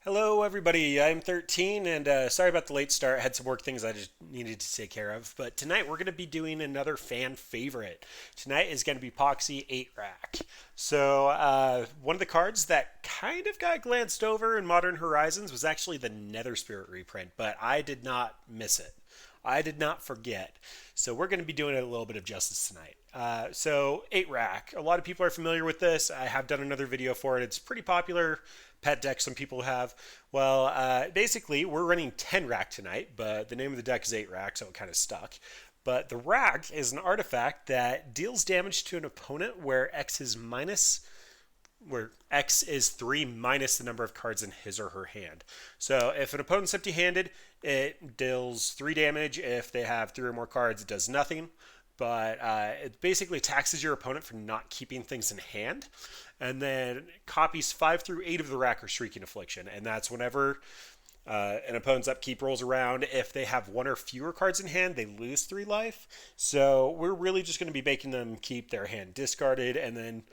Hello, everybody. I'm 13, and sorry about the late start. Had some work things I just needed to take care of. But tonight we're going to be doing another fan favorite. Tonight is going to be Pox-y 8 Rack. One of the cards that kind of got glanced over in Modern Horizons was actually the Nether Spirit reprint, but I did not miss it. I did not forget. So we're going to be doing it a little bit of justice tonight. 8 Rack. A lot of people are familiar with this. I have done another video for it. It's pretty popular pet deck some people have. Basically, we're running 10 Rack tonight, but the name of the deck is 8 Rack, so it kind of stuck. But the Rack is an artifact that deals damage to an opponent where X is 3 minus the number of cards in his or her hand. So if an opponent's empty handed, it deals 3 damage. If they have 3 or more cards, it does nothing. But it basically taxes your opponent for not keeping things in hand. And then copies 5 through 8 of the Rack are Shrieking Affliction. And that's whenever an opponent's upkeep rolls around. If they have 1 or fewer cards in hand, they lose 3 life. So we're really just going to be making them keep their hand discarded. And then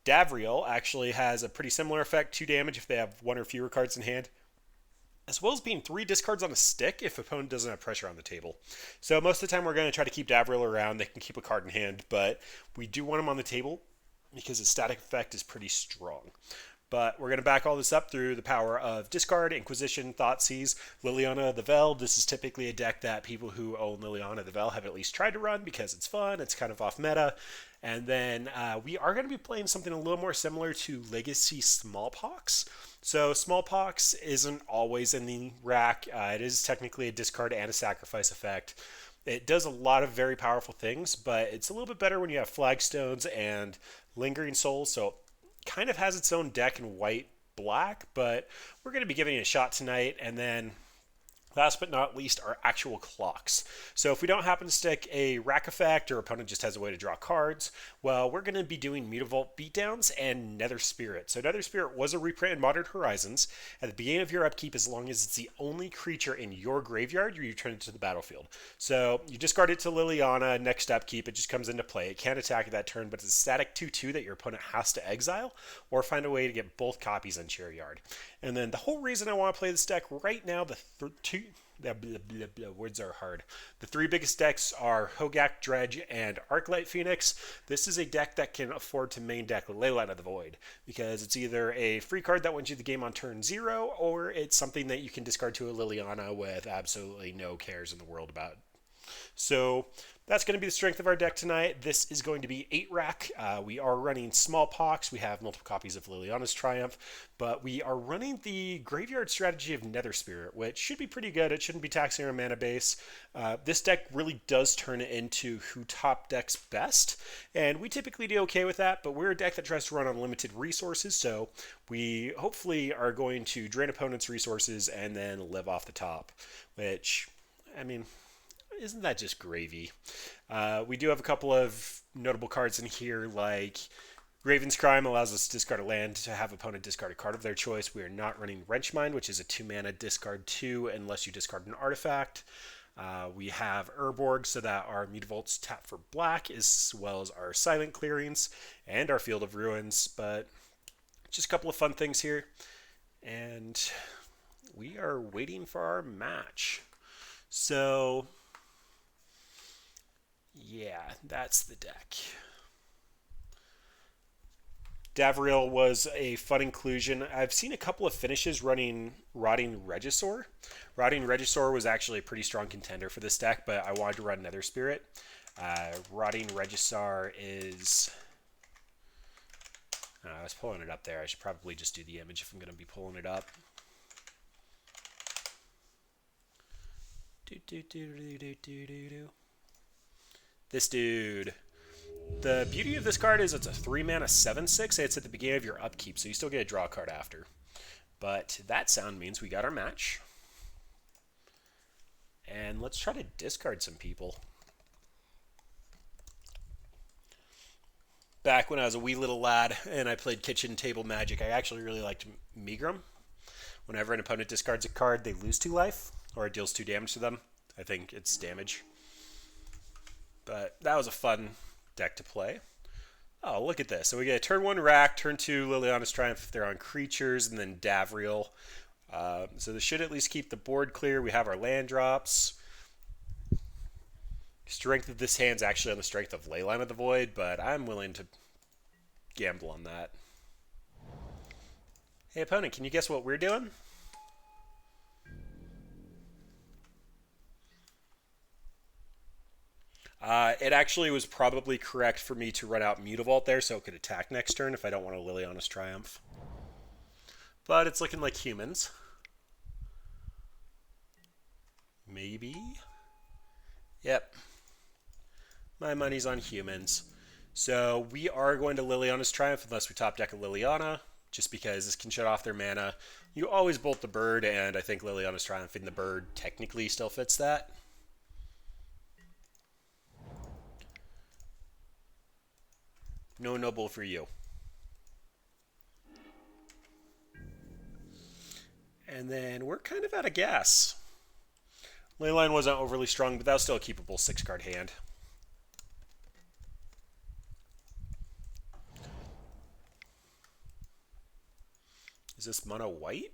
Davriel actually has a pretty similar effect, 2 damage if they have 1 or fewer cards in hand, as well as being 3 discards on a stick if opponent doesn't have pressure on the table. So most of the time we're going to try to keep Davriel around. They can keep a card in hand, but we do want him on the table because his static effect is pretty strong. But we're going to back all this up through the power of Discard, Inquisition, Thoughtseize, Liliana the Vel. This is typically a deck that people who own Liliana the Vel have at least tried to run because it's fun, it's kind of off meta. And then we are going to be playing something a little more similar to Legacy Smallpox. So Smallpox isn't always in the rack. It is technically a discard and a sacrifice effect. It does a lot of very powerful things, but it's a little bit better when you have Flagstones and Lingering Souls. So kind of has its own deck in white black, but we're going to be giving it a shot tonight. And then last but not least are actual clocks. So if we don't happen to stick a rack effect or opponent just has a way to draw cards, well, we're going to be doing Mutavault Beatdowns and Nether Spirit. So Nether Spirit was a reprint in Modern Horizons. At the beginning of your upkeep, as long as it's the only creature in your graveyard, you return it to the battlefield. So you discard it to Liliana, next upkeep, it just comes into play. It can't attack at that turn, but it's a static 2/2 that your opponent has to exile or find a way to get both copies into your yard. And then the whole reason I want to play this deck right now, words are hard. The 3 biggest decks are Hogak, Dredge, and Arclight Phoenix. This is a deck that can afford to main deck Leyline of the Void because it's either a free card that wins you the game on turn 0 or it's something that you can discard to a Liliana with absolutely no cares in the world about. So that's going to be the strength of our deck tonight. This is going to be 8 Rack. We are running Smallpox. We have multiple copies of Liliana's Triumph, but we are running the graveyard strategy of Nether Spirit, which should be pretty good. It shouldn't be taxing our mana base. This deck really does turn it into who top decks best, and we typically do okay with that, but we're a deck that tries to run on limited resources, so we hopefully are going to drain opponents' resources and then live off the top, which, I mean, isn't that just gravy? We do have a couple of notable cards in here, like Raven's Crime allows us to discard a land to have opponent discard a card of their choice. We are not running Wrenchmind, which is a 2 mana discard 2 unless you discard an artifact. We have Urborg, so that our Mutavaults tap for black, as well as our Silent Clearings and our Field of Ruins. But just a couple of fun things here. And we are waiting for our match. So yeah, that's the deck. Davriel was a fun inclusion. I've seen a couple of finishes running Rotting Regisaur. Rotting Regisaur was actually a pretty strong contender for this deck, but I wanted to run Nether Spirit. Rotting Regisaur is... I was pulling it up there. I should probably just do the image if I'm going to be pulling it up. This dude. The beauty of this card is it's a 3 mana 7/6. It's at the beginning of your upkeep, so you still get a draw card after. But that sound means we got our match. And let's try to discard some people. Back when I was a wee little lad and I played kitchen table Magic, I actually really liked Megrim. Whenever an opponent discards a card, they lose 2 life, or it deals 2 damage to them. I think it's damage. But that was a fun deck to play. Oh, look at this. So we get a turn 1 Rack, turn 2 Liliana's Triumph if they're on creatures, and then Davriel. So this should at least keep the board clear. We have our land drops. Strength of this hand's actually on the strength of Leyline of the Void, but I'm willing to gamble on that. Hey opponent, can you guess what we're doing? It actually was probably correct for me to run out Mutavault there so it could attack next turn if I don't want a Liliana's Triumph. But it's looking like humans. Maybe? Yep. My money's on humans. So we are going to Liliana's Triumph unless we top deck a Liliana, just because this can shut off their mana. You always bolt the bird, and I think Liliana's Triumph in the bird technically still fits that. No noble for you. And then we're kind of out of gas. Leyline wasn't overly strong, but that was still a keepable 6-card hand. Is this mono white?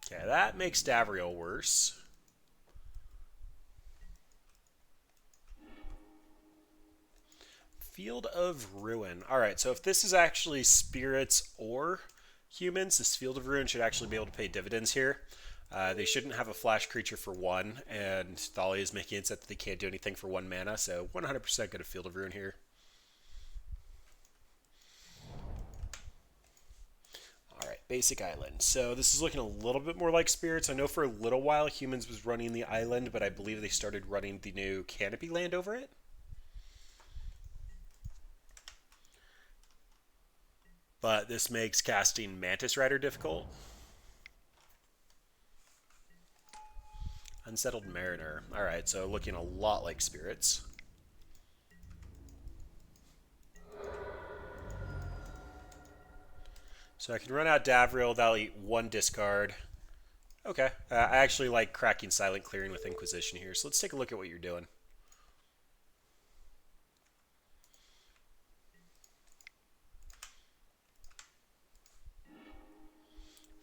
Okay, that makes Davriel worse. Field of Ruin. Alright, so if this is actually spirits or humans, this Field of Ruin should actually be able to pay dividends here. They shouldn't have a flash creature for 1, and Thalia is making it so that they can't do anything for 1 mana, so 100% get a Field of Ruin here. Alright, basic island. So this is looking a little bit more like spirits. I know for a little while humans was running the island, but I believe they started running the new canopy land over it. But this makes casting Mantis Rider difficult. Unsettled Mariner. Alright, so looking a lot like spirits. So I can run out Davriel, that'll eat 1 discard. Okay, I actually like cracking Silent Clearing with Inquisition here, so let's take a look at what you're doing.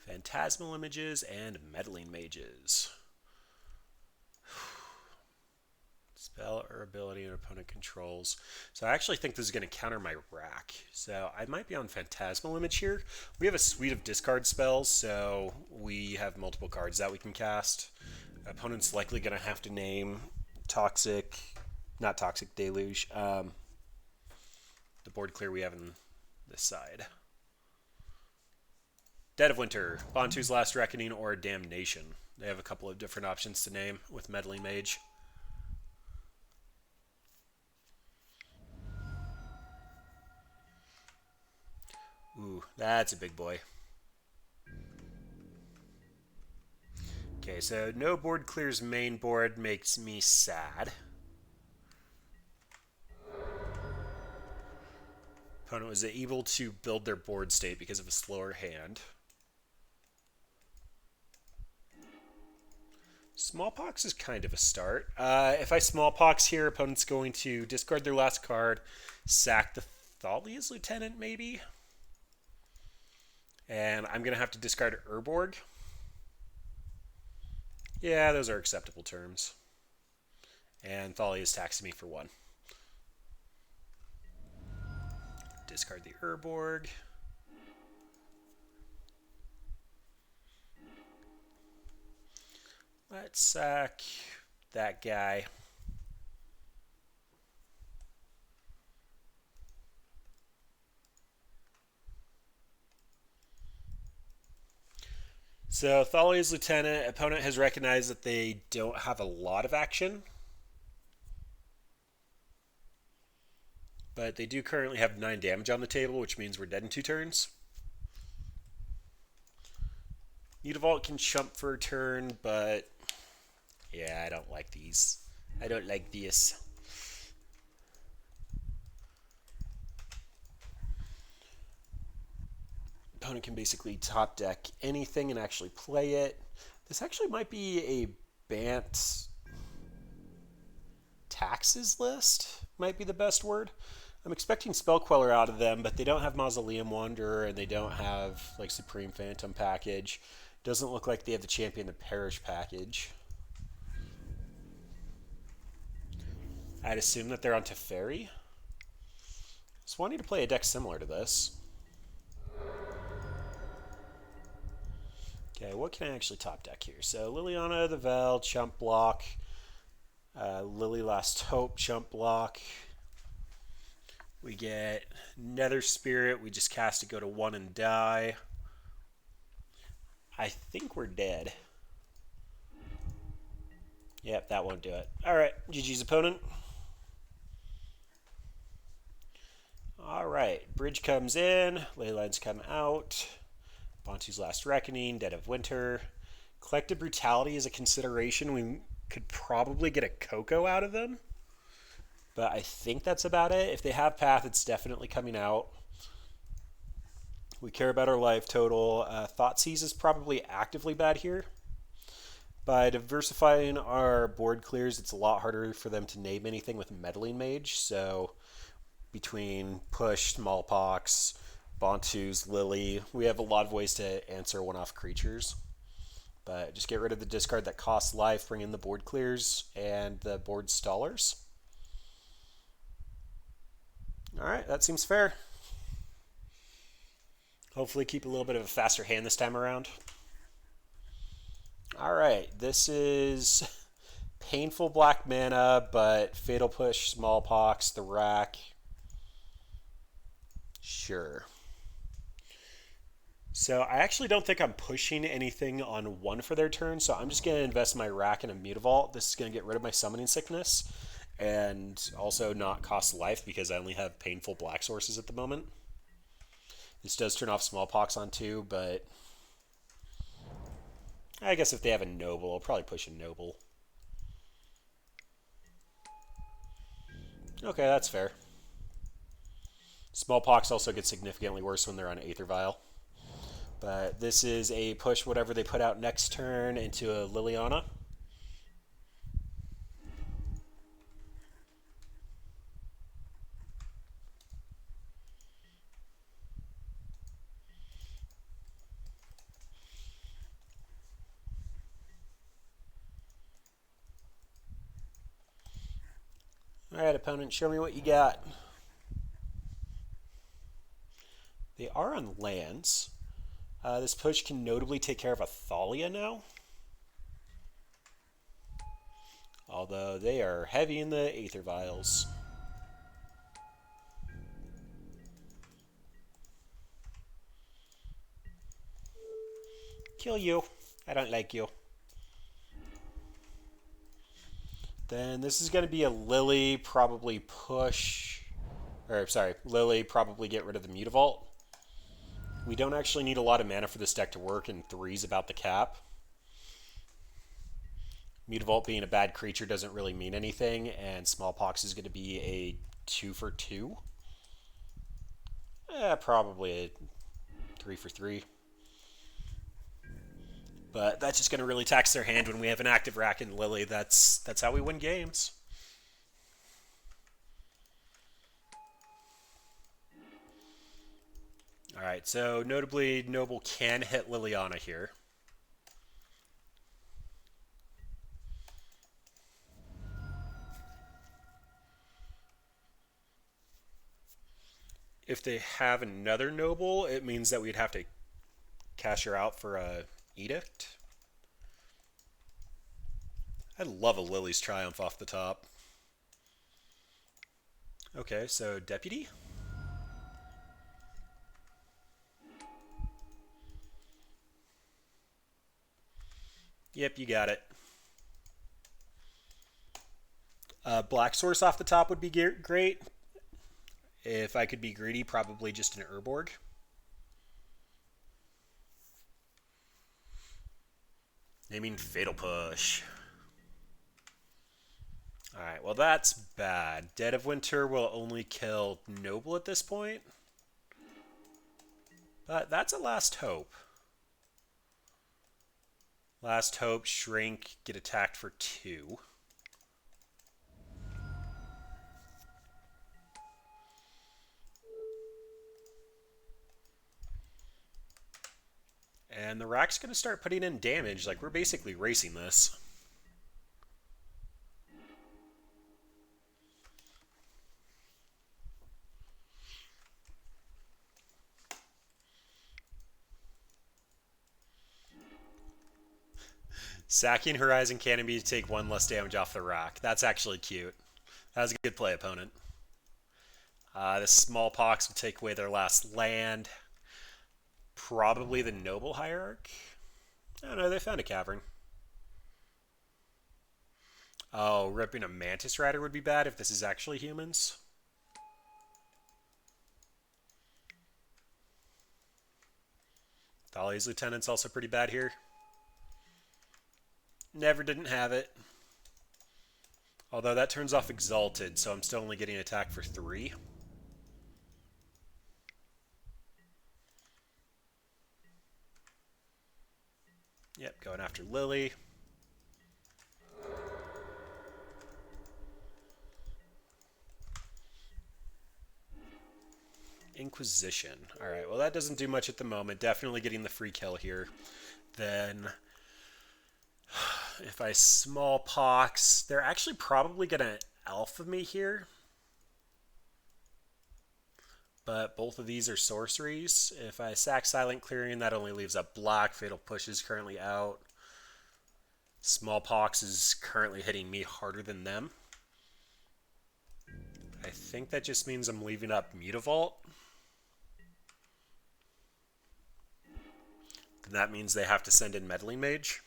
Phantasmal Images and Meddling Mages. Spell or ability an opponent controls. So I actually think this is going to counter my rack. So I might be on Phantasmal Image here. We have a suite of discard spells, so we have multiple cards that we can cast. Opponent's likely going to have to name Toxic, not Toxic Deluge, the board clear we have on this side. Dead of Winter, Bantu's Last Reckoning, or Damnation. They have a couple of different options to name with Meddling Mage. Ooh, that's a big boy. Okay, so no board clears main board makes me sad. Opponent was able to build their board state because of a slower hand. Smallpox is kind of a start. If I Smallpox here, opponent's going to discard their last card, sack the Thalia's Lieutenant, maybe? And I'm going to have to discard Urborg. Yeah, those are acceptable terms. And Thalia's taxing me for 1. Discard the Urborg. Let's sack that guy. So Thalia's Lieutenant, opponent has recognized that they don't have a lot of action. But they do currently have 9 damage on the table, which means we're dead in 2 turns. Mutavault can chump for a turn, but yeah, I don't like these. I don't like this. Opponent can basically top deck anything and actually play it. This actually might be a Bant taxes list, might be the best word. I'm expecting Spell Queller out of them, but they don't have Mausoleum Wanderer and they don't have like Supreme Phantom package. Doesn't look like they have the Champion the Parish package. I'd assume that they're on Teferi. Just wanting to play a deck similar to this. Okay, what can I actually top deck here? So Liliana the Vel, chump block. Lily Last Hope, chump block. We get Nether Spirit. We just cast it, go to 1 and die. I think we're dead. Yep, that won't do it. Alright, GG's opponent. Alright, Bridge comes in. Leylines come out. Bantu's Last Reckoning, Dead of Winter. Collective Brutality is a consideration. We could probably get a Coco out of them. But I think that's about it. If they have Path, it's definitely coming out. We care about our life total. Thoughtseize is probably actively bad here. By diversifying our board clears, it's a lot harder for them to name anything with Meddling Mage. So between Push, Smallpox, Bantu's, Lily, we have a lot of ways to answer one-off creatures. But just get rid of the discard that costs life, bring in the board clears and the board stallers. Alright, that seems fair. Hopefully keep a little bit of a faster hand this time around. Alright, this is painful black mana, but Fatal Push, Smallpox, the Rack. Sure. So I actually don't think I'm pushing anything on 1 for their turn, so I'm just going to invest my Rack in a Mutavault. This is going to get rid of my Summoning Sickness, and also not cost life because I only have painful black sources at the moment. This does turn off Smallpox on 2, but I guess if they have a Noble, I'll probably push a Noble. Okay, that's fair. Smallpox also gets significantly worse when they're on Aether Vial. But this is a push whatever they put out next turn into a Liliana. Alright, opponent, show me what you got. They are on lands. This push can notably take care of a Thalia now. Although they are heavy in the Aether Vials. Kill you. I don't like you. Then this is going to be a Lily, probably push. Or, sorry, Lily, probably get rid of the Mutavault. We don't actually need a lot of mana for this deck to work, and 3's about the cap. Mutavault being a bad creature doesn't really mean anything, and Smallpox is going to be a 2 for 2. Probably a 3 for 3. But that's just going to really tax their hand when we have an active Rack and Lily. That's how we win games. Alright, so notably, Noble can hit Liliana here. If they have another Noble, it means that we'd have to cash her out for a Edict. I'd love a Lily's Triumph off the top. Okay, so Deputy. Yep, you got it. Black Source off the top would be great. If I could be greedy, probably just an Urborg. Naming Fatal Push. Alright, well that's bad. Dead of Winter will only kill Noble at this point. But that's a Last Hope. Last Hope, Shrink, get attacked for 2. And the rack's going to start putting in damage. Like, we're basically racing this. Sacking Horizon Canopy to take 1 less damage off the rack. That's actually cute. That was a good play, opponent. This Smallpox will take away their last land. Probably the Noble Hierarch. Oh no, they found a cavern. Oh, ripping a Mantis Rider would be bad if this is actually humans. Thalia's Lieutenant's also pretty bad here. Never didn't have it. Although that turns off Exalted, so I'm still only getting attack for 3. Yep, going after Lily. Inquisition. Alright, well that doesn't do much at the moment. Definitely getting the free kill here. Then, if I Smallpox, they're actually probably going to alpha me here. But both of these are sorceries. If I sack Silent Clearing, that only leaves up black. Fatal Push is currently out. Smallpox is currently hitting me harder than them. I think that just means I'm leaving up Mutavault. That means they have to send in Meddling Mage.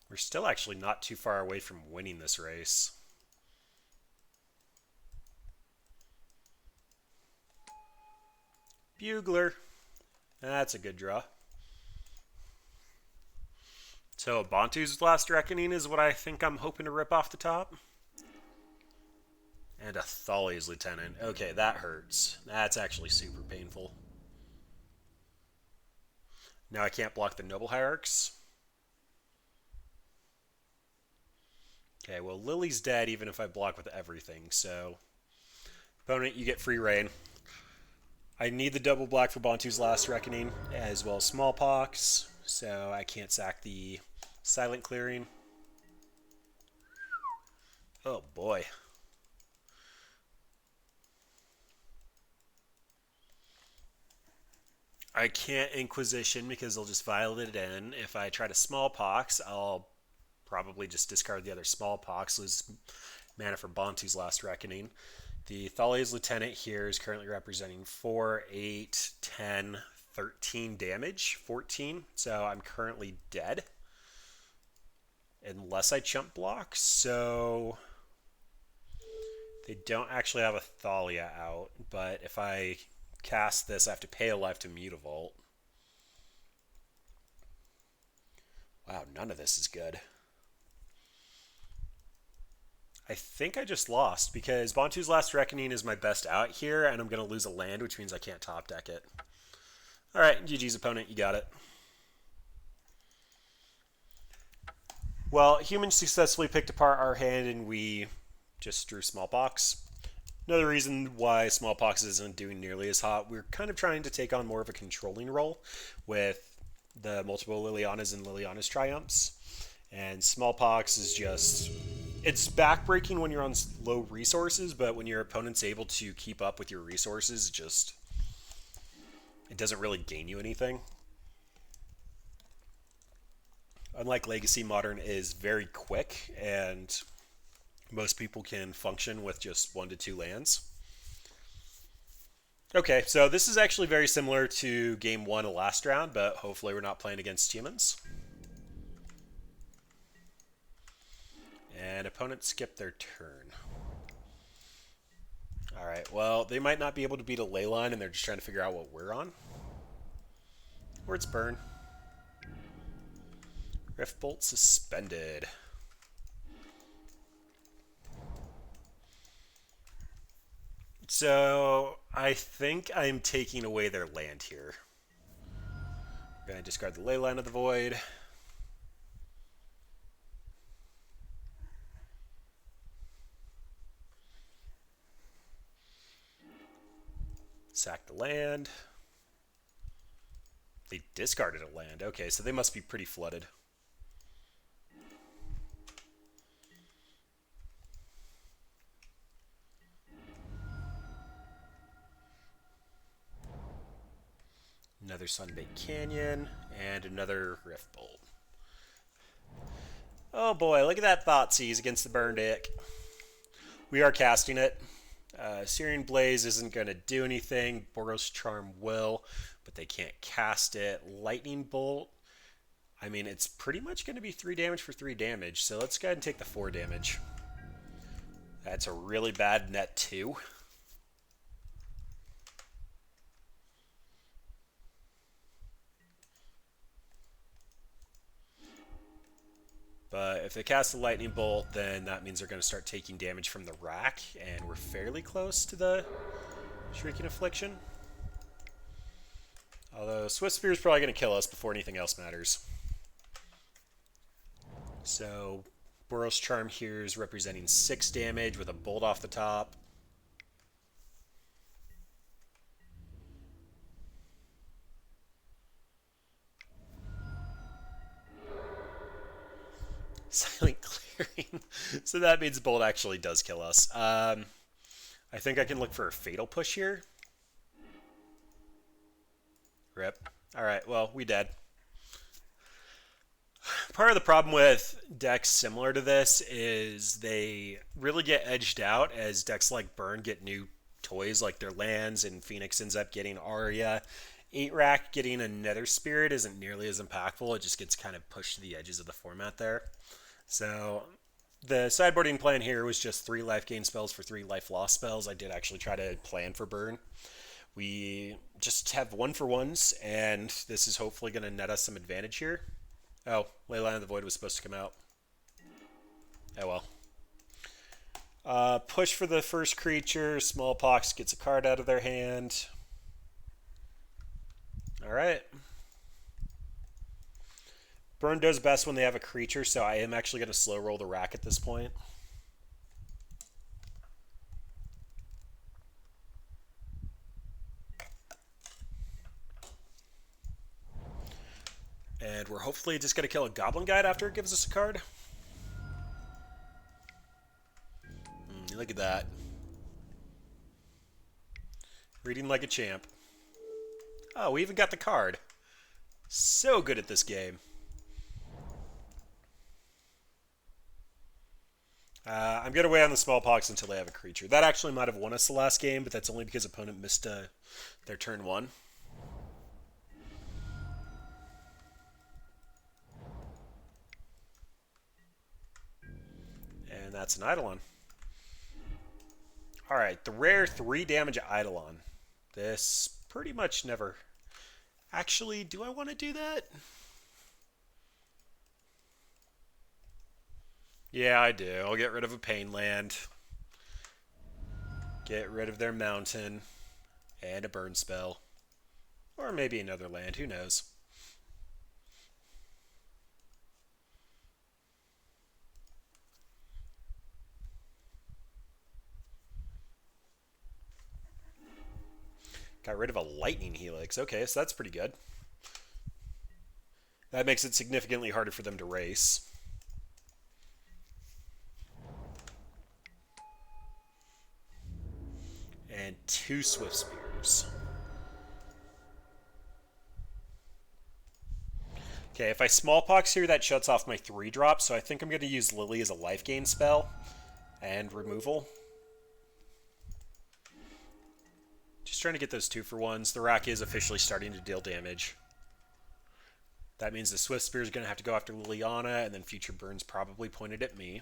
We're still actually not too far away from winning this race. Bugler. That's a good draw. So Bantu's Last Reckoning is what I think I'm hoping to rip off the top. And a Thalia's Lieutenant. Okay, that hurts. That's actually super painful. Now I can't block the Noble Hierarchs. Okay, well Lily's dead even if I block with everything, so... Opponent, you get free reign. I need the double black for Bantu's Last Reckoning, as well as Smallpox, so I can't sack the Silent Clearing. Oh boy. I can't Inquisition because they'll just violate it in. If I try to Smallpox, I'll probably just discard the other Smallpox, lose mana for Bantu's Last Reckoning. The Thalia's Lieutenant here is currently representing 4, 8, 10, 13 damage, 14. So I'm currently dead. Unless I chump block. So they don't actually have a Thalia out. But if I cast this, I have to pay a life to Mutavault. Wow, none of this is good. I think I just lost because Bantu's Last Reckoning is my best out here, and I'm going to lose a land, which means I can't top deck it. Alright, GG's opponent, you got it. Well, humans successfully picked apart our hand, and we just drew Smallpox. Another reason why Smallpox isn't doing nearly as hot, we're kind of trying to take on more of a controlling role with the multiple Lilianas and Liliana's Triumphs. And Smallpox is just... It's backbreaking when you're on low resources, but when your opponent's able to keep up with your resources, it doesn't really gain you anything. Unlike Legacy, Modern is very quick, and most people can function with just 1 to 2 lands. Okay, so this is actually very similar to Game 1 of last round, but hopefully we're not playing against humans. And opponents skip their turn. Alright, well, they might not be able to beat a ley line, and they're just trying to figure out what we're on. Or it's burn. Riftbolt suspended. So, I think I'm taking away their land here. I'm going to discard the Leyline of the Void. Sack the land. They discarded a land. Okay, so they must be pretty flooded. Another Sunbaked Canyon, and another Rift Bolt. Oh boy, look at that Thoughtseize against the Burn deck. We are casting it. Searing Blaze isn't going to do anything. Boros Charm will, but they can't cast it. Lightning Bolt, I mean, it's pretty much going to be 3 damage for 3 damage, so let's go ahead and take the 4 damage. That's a really bad net 2. But if they cast the Lightning Bolt, then that means they're going to start taking damage from the rack, and we're fairly close to the Shrieking Affliction. Although Swift Spear is probably going to kill us before anything else matters. So Boros Charm here is representing 6 damage with a bolt off the top. Silent Clearing. So that means Bolt actually does kill us. I think I can look for a Fatal Push here. Rip. Alright, well, we dead. Part of the problem with decks similar to this is they really get edged out as decks like Burn get new toys like their lands, and Phoenix ends up getting Aria. 8-rack getting a Nether Spirit isn't nearly as impactful. It just gets kind of pushed to the edges of the format there. So the sideboarding plan here was just 3 life gain spells for 3 life loss spells. I did actually try to plan for Burn. We just have 1-for-1s, and this is hopefully going to net us some advantage here. Oh, Leyline of the Void was supposed to come out. Oh well. Push for the first creature. Smallpox gets a card out of their hand. Alright. Burn does best when they have a creature, so I am actually going to slow roll the rack at this point. And we're hopefully just going to kill a Goblin Guide after it gives us a card. Look at that. Reading like a champ. Oh, we even got the card. So good at this game. I'm going to wait on the Smallpox until they have a creature. That actually might have won us the last game, but that's only because opponent missed their turn 1. And that's an Eidolon. Alright, the rare 3 damage Eidolon. This pretty much never... Actually, do I want to do that? Yeah, I do. I'll get rid of a Pain Land. Get rid of their mountain. And a burn spell. Or maybe another land, who knows. Got rid of a Lightning Helix. Okay, so that's pretty good. That makes it significantly harder for them to race. And 2 Swift Spears. Okay, if I Smallpox here, that shuts off my 3-drop, so I think I'm going to use Lily as a life gain spell and removal. Just trying to get those 2-for-1s. The rack is officially starting to deal damage. That means the Swift Spear is going to have to go after Liliana, and then future burns probably pointed at me.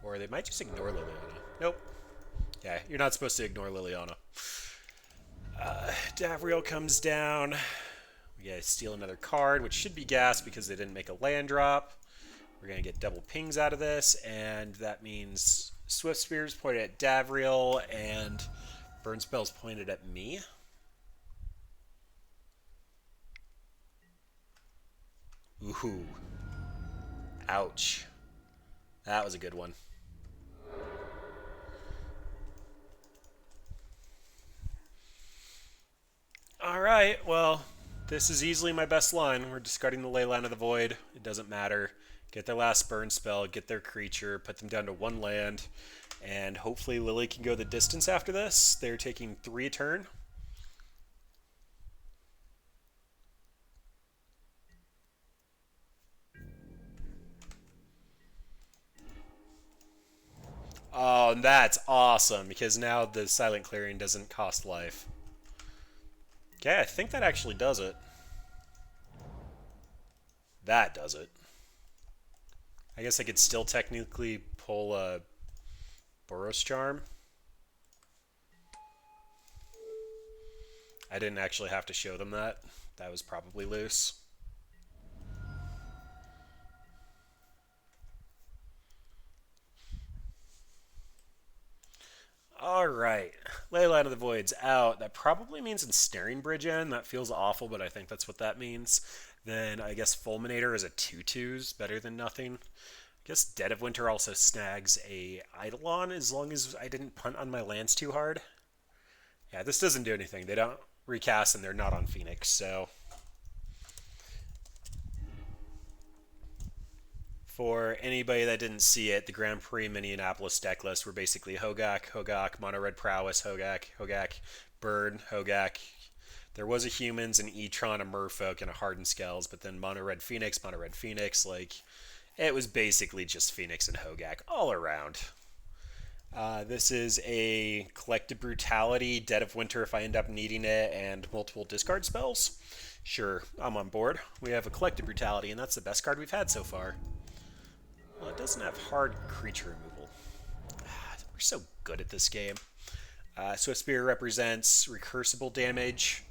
Or they might just ignore Liliana. Nope. Yeah, you're not supposed to ignore Liliana. Davriel comes down. We gotta steal another card, which should be gas because they didn't make a land drop. We're going to get double pings out of this, and that means Swift Spears pointed at Davriel, and burn spells pointed at me. Ooh. Ouch. That was a good one. Alright, well, this is easily my best line. We're discarding the Leyline of the Void. It doesn't matter. Get their last burn spell, get their creature, put them down to 1 land, and hopefully Lily can go the distance after this. They're taking 3 a turn. Oh, and that's awesome, because now the Silent Clearing doesn't cost life. Okay, I think that actually does it. That does it. I guess I could still technically pull a Boros Charm. I didn't actually have to show them that. That was probably loose. Alright. Leyline of the Void's out. That probably means Ensnaring Bridge in. That feels awful, but I think that's what that means. Then I guess Fulminator is a 2/2's better than nothing. I guess Dead of Winter also snags a Eidolon as long as I didn't punt on my lands too hard. Yeah, this doesn't do anything. They don't recast and they're not on Phoenix, so for anybody that didn't see it, the Grand Prix Minneapolis deck lists were basically Hogak, Mono Red Prowess, Hogak, Bird, Hogak. There was a Humans, an E-Tron, a Merfolk, and a Hardened Skells, but then Mono Red Phoenix, like, it was basically just Phoenix and Hogak all around. This is a Collective Brutality, Dead of Winter if I end up needing it, and multiple discard spells. Sure, I'm on board. We have a Collective Brutality, and that's the best card we've had so far. Well, it doesn't have hard creature removal. We're so good at this game. Swift Spear represents recursible damage.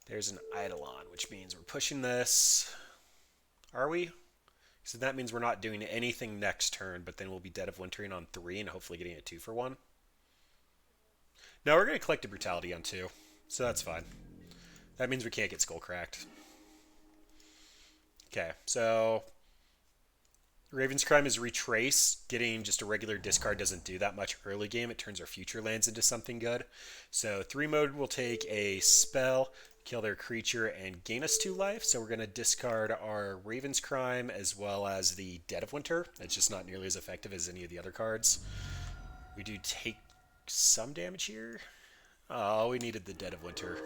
There's an Eidolon, which means we're pushing this. Are we? So that means we're not doing anything next turn, but then we'll be Dead of Wintering on 3 and hopefully getting a 2 for 1. No, we're going to collect a Brutality on 2, so that's fine. That means we can't get Skull Cracked. Okay, so Raven's Crime is Retrace. Getting just a regular discard doesn't do that much early game. It turns our future lands into something good. So 3 mode will take a spell, kill their creature, and gain us 2 life. So we're going to discard our Raven's Crime as well as the Dead of Winter. It's just not nearly as effective as any of the other cards. We do take some damage here. Oh, we needed the Dead of Winter.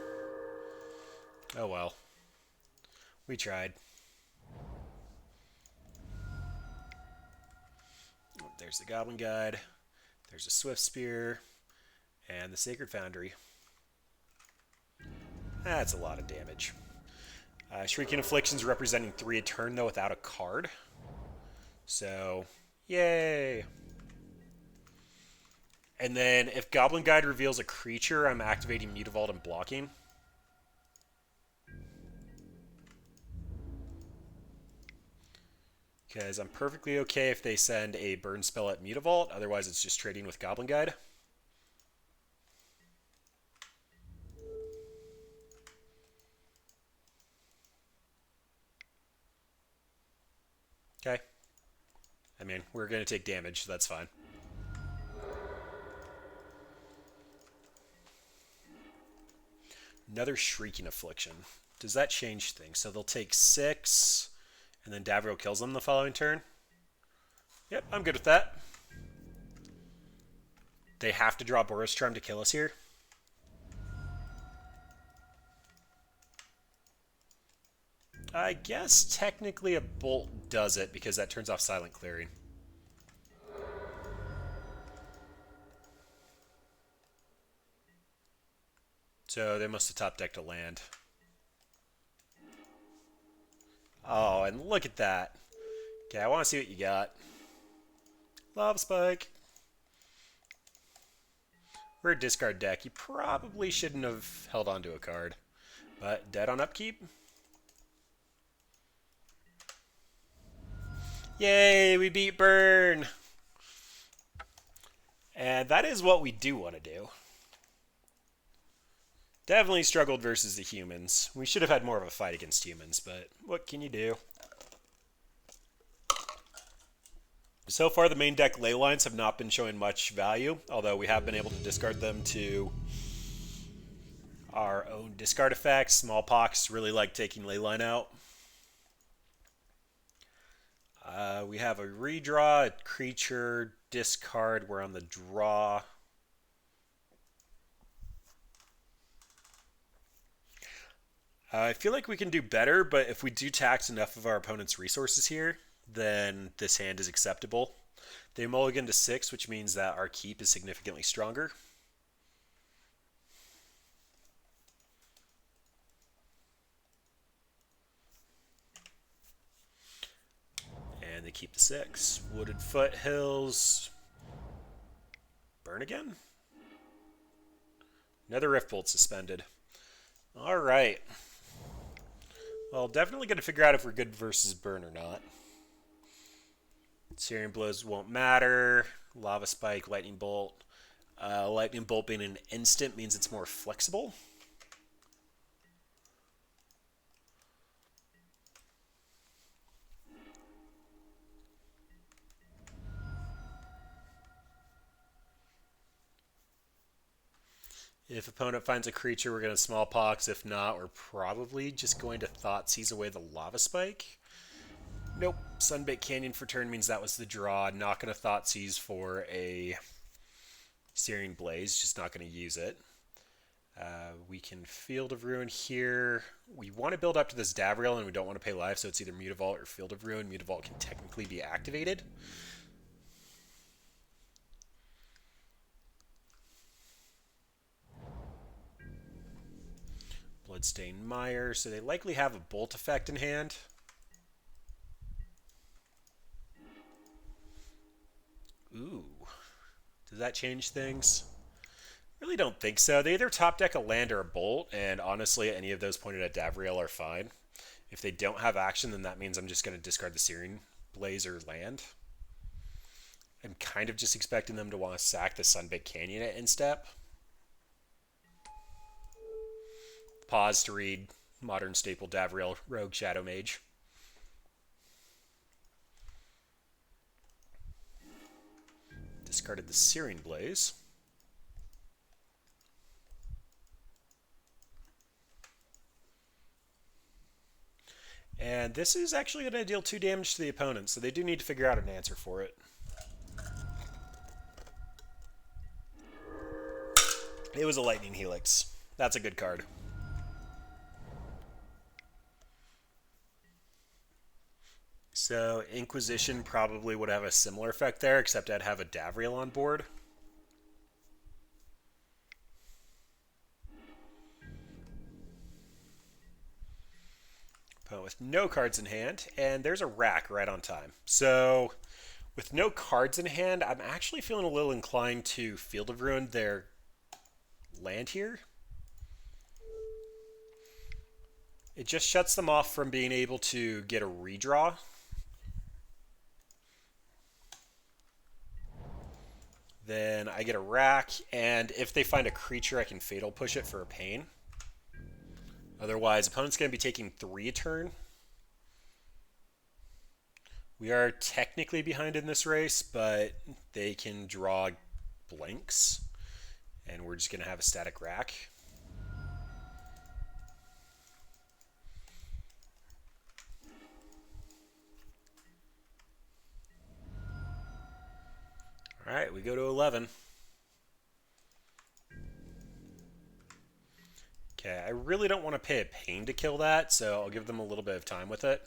Oh well. We tried. There's the Goblin Guide. There's a Swift Spear. And the Sacred Foundry. That's a lot of damage. Shrieking Afflictions representing 3 a turn, though, without a card. So, yay! And then, if Goblin Guide reveals a creature, I'm activating Mutavault and blocking. Because I'm perfectly okay if they send a burn spell at Mutavault, otherwise it's just trading with Goblin Guide. Okay. I mean, we're going to take damage, so that's fine. Another Shrieking Affliction. Does that change things? So they'll take 6, and then Davriel kills them the following turn? Yep, I'm good with that. They have to draw Boros Charm to kill us here. I guess technically a Bolt does it because that turns off Silent Clearing. So they must have top decked a land. Oh, and look at that. Okay, I want to see what you got. Lava Spike. We're a discard deck. You probably shouldn't have held on to a card. But dead on upkeep. Yay, we beat Burn! And that is what we do want to do. Definitely struggled versus the humans. We should have had more of a fight against humans, but what can you do? So far, the main deck ley lines have not been showing much value, although we have been able to discard them to our own discard effects. Smallpox really like taking Leyline out. We have a redraw, a creature, discard. We're on the draw. I feel like we can do better, but if we do tax enough of our opponent's resources here, then this hand is acceptable. They mulligan to 6, which means that our keep is significantly stronger. And they keep the 6. Wooded Foothills. Burn again? Another Riftbolt suspended. Alright. Well, definitely going to figure out if we're good versus burn or not. Searing Blows won't matter. Lava Spike, Lightning Bolt. Lightning Bolt being an instant means it's more flexible. If opponent finds a creature, we're going to Smallpox. If not, we're probably just going to Thoughtseize away the Lava Spike. Nope. Sunbaked Canyon for turn means that was the draw. Not going to Thoughtseize for a Searing Blaze. Just not going to use it. We can Field of Ruin here. We want to build up to this Davriel, and we don't want to pay life, so it's either Mutavault or Field of Ruin. Mutavault can technically be activated. Bloodstained Mire, so they likely have a Bolt effect in hand. Ooh. Does that change things? Really don't think so. They either top deck a land or a Bolt, and honestly, any of those pointed at Davriel are fine. If they don't have action, then that means I'm just going to discard the Searing Blaze or land. I'm kind of just expecting them to want to sack the Sunbaked Canyon at instep. Pause to read Modern Staple Davriel Rogue Shadow Mage. Discarded the Searing Blaze. And this is actually going to deal 2 damage to the opponent, so they do need to figure out an answer for it. It was a Lightning Helix. That's a good card. So Inquisition probably would have a similar effect there, except I'd have a Davriel on board. Opponent with no cards in hand, and there's a Rack right on time. So with no cards in hand, I'm actually feeling a little inclined to Field of Ruin their land here. It just shuts them off from being able to get a redraw. Then I get a Rack, and if they find a creature, I can Fatal Push it for a pain. Otherwise, opponent's going to be taking 3 a turn. We are technically behind in this race, but they can draw blanks, and we're just going to have a static Rack. All right, we go to 11. Okay, I really don't want to pay a pain to kill that, so I'll give them a little bit of time with it.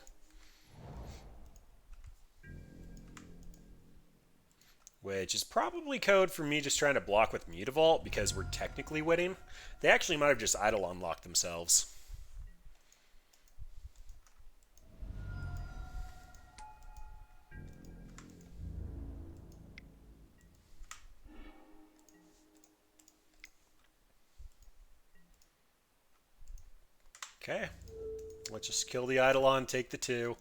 Which is probably code for me just trying to block with Mutavault because we're technically winning. They actually might have just idle unlocked themselves. Okay, let's just kill the Eidolon, take the 2.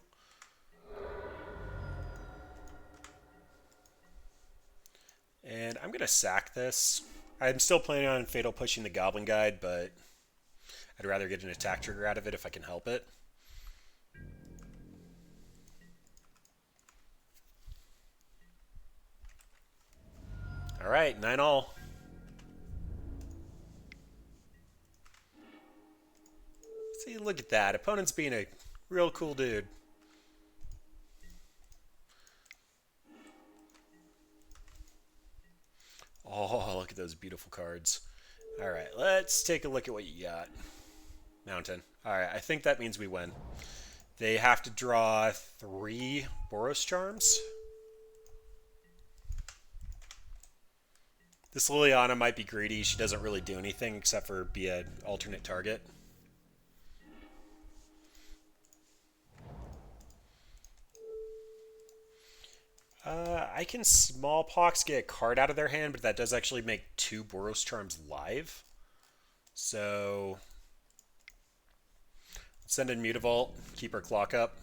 And I'm going to sack this. I'm still planning on Fatal Pushing the Goblin Guide, but I'd rather get an attack trigger out of it if I can help it. Alright, 9-all. Look at that. Opponent's being a real cool dude. Oh, look at those beautiful cards. All right, let's take a look at what you got. Mountain. All right, I think that means we win. They have to draw 3 Boros Charms. This Liliana might be greedy. She doesn't really do anything except for be an alternate target. I can Smallpox get a card out of their hand, but that does actually make 2 Boros Charms live. So, send in Mutavault, keep our clock up.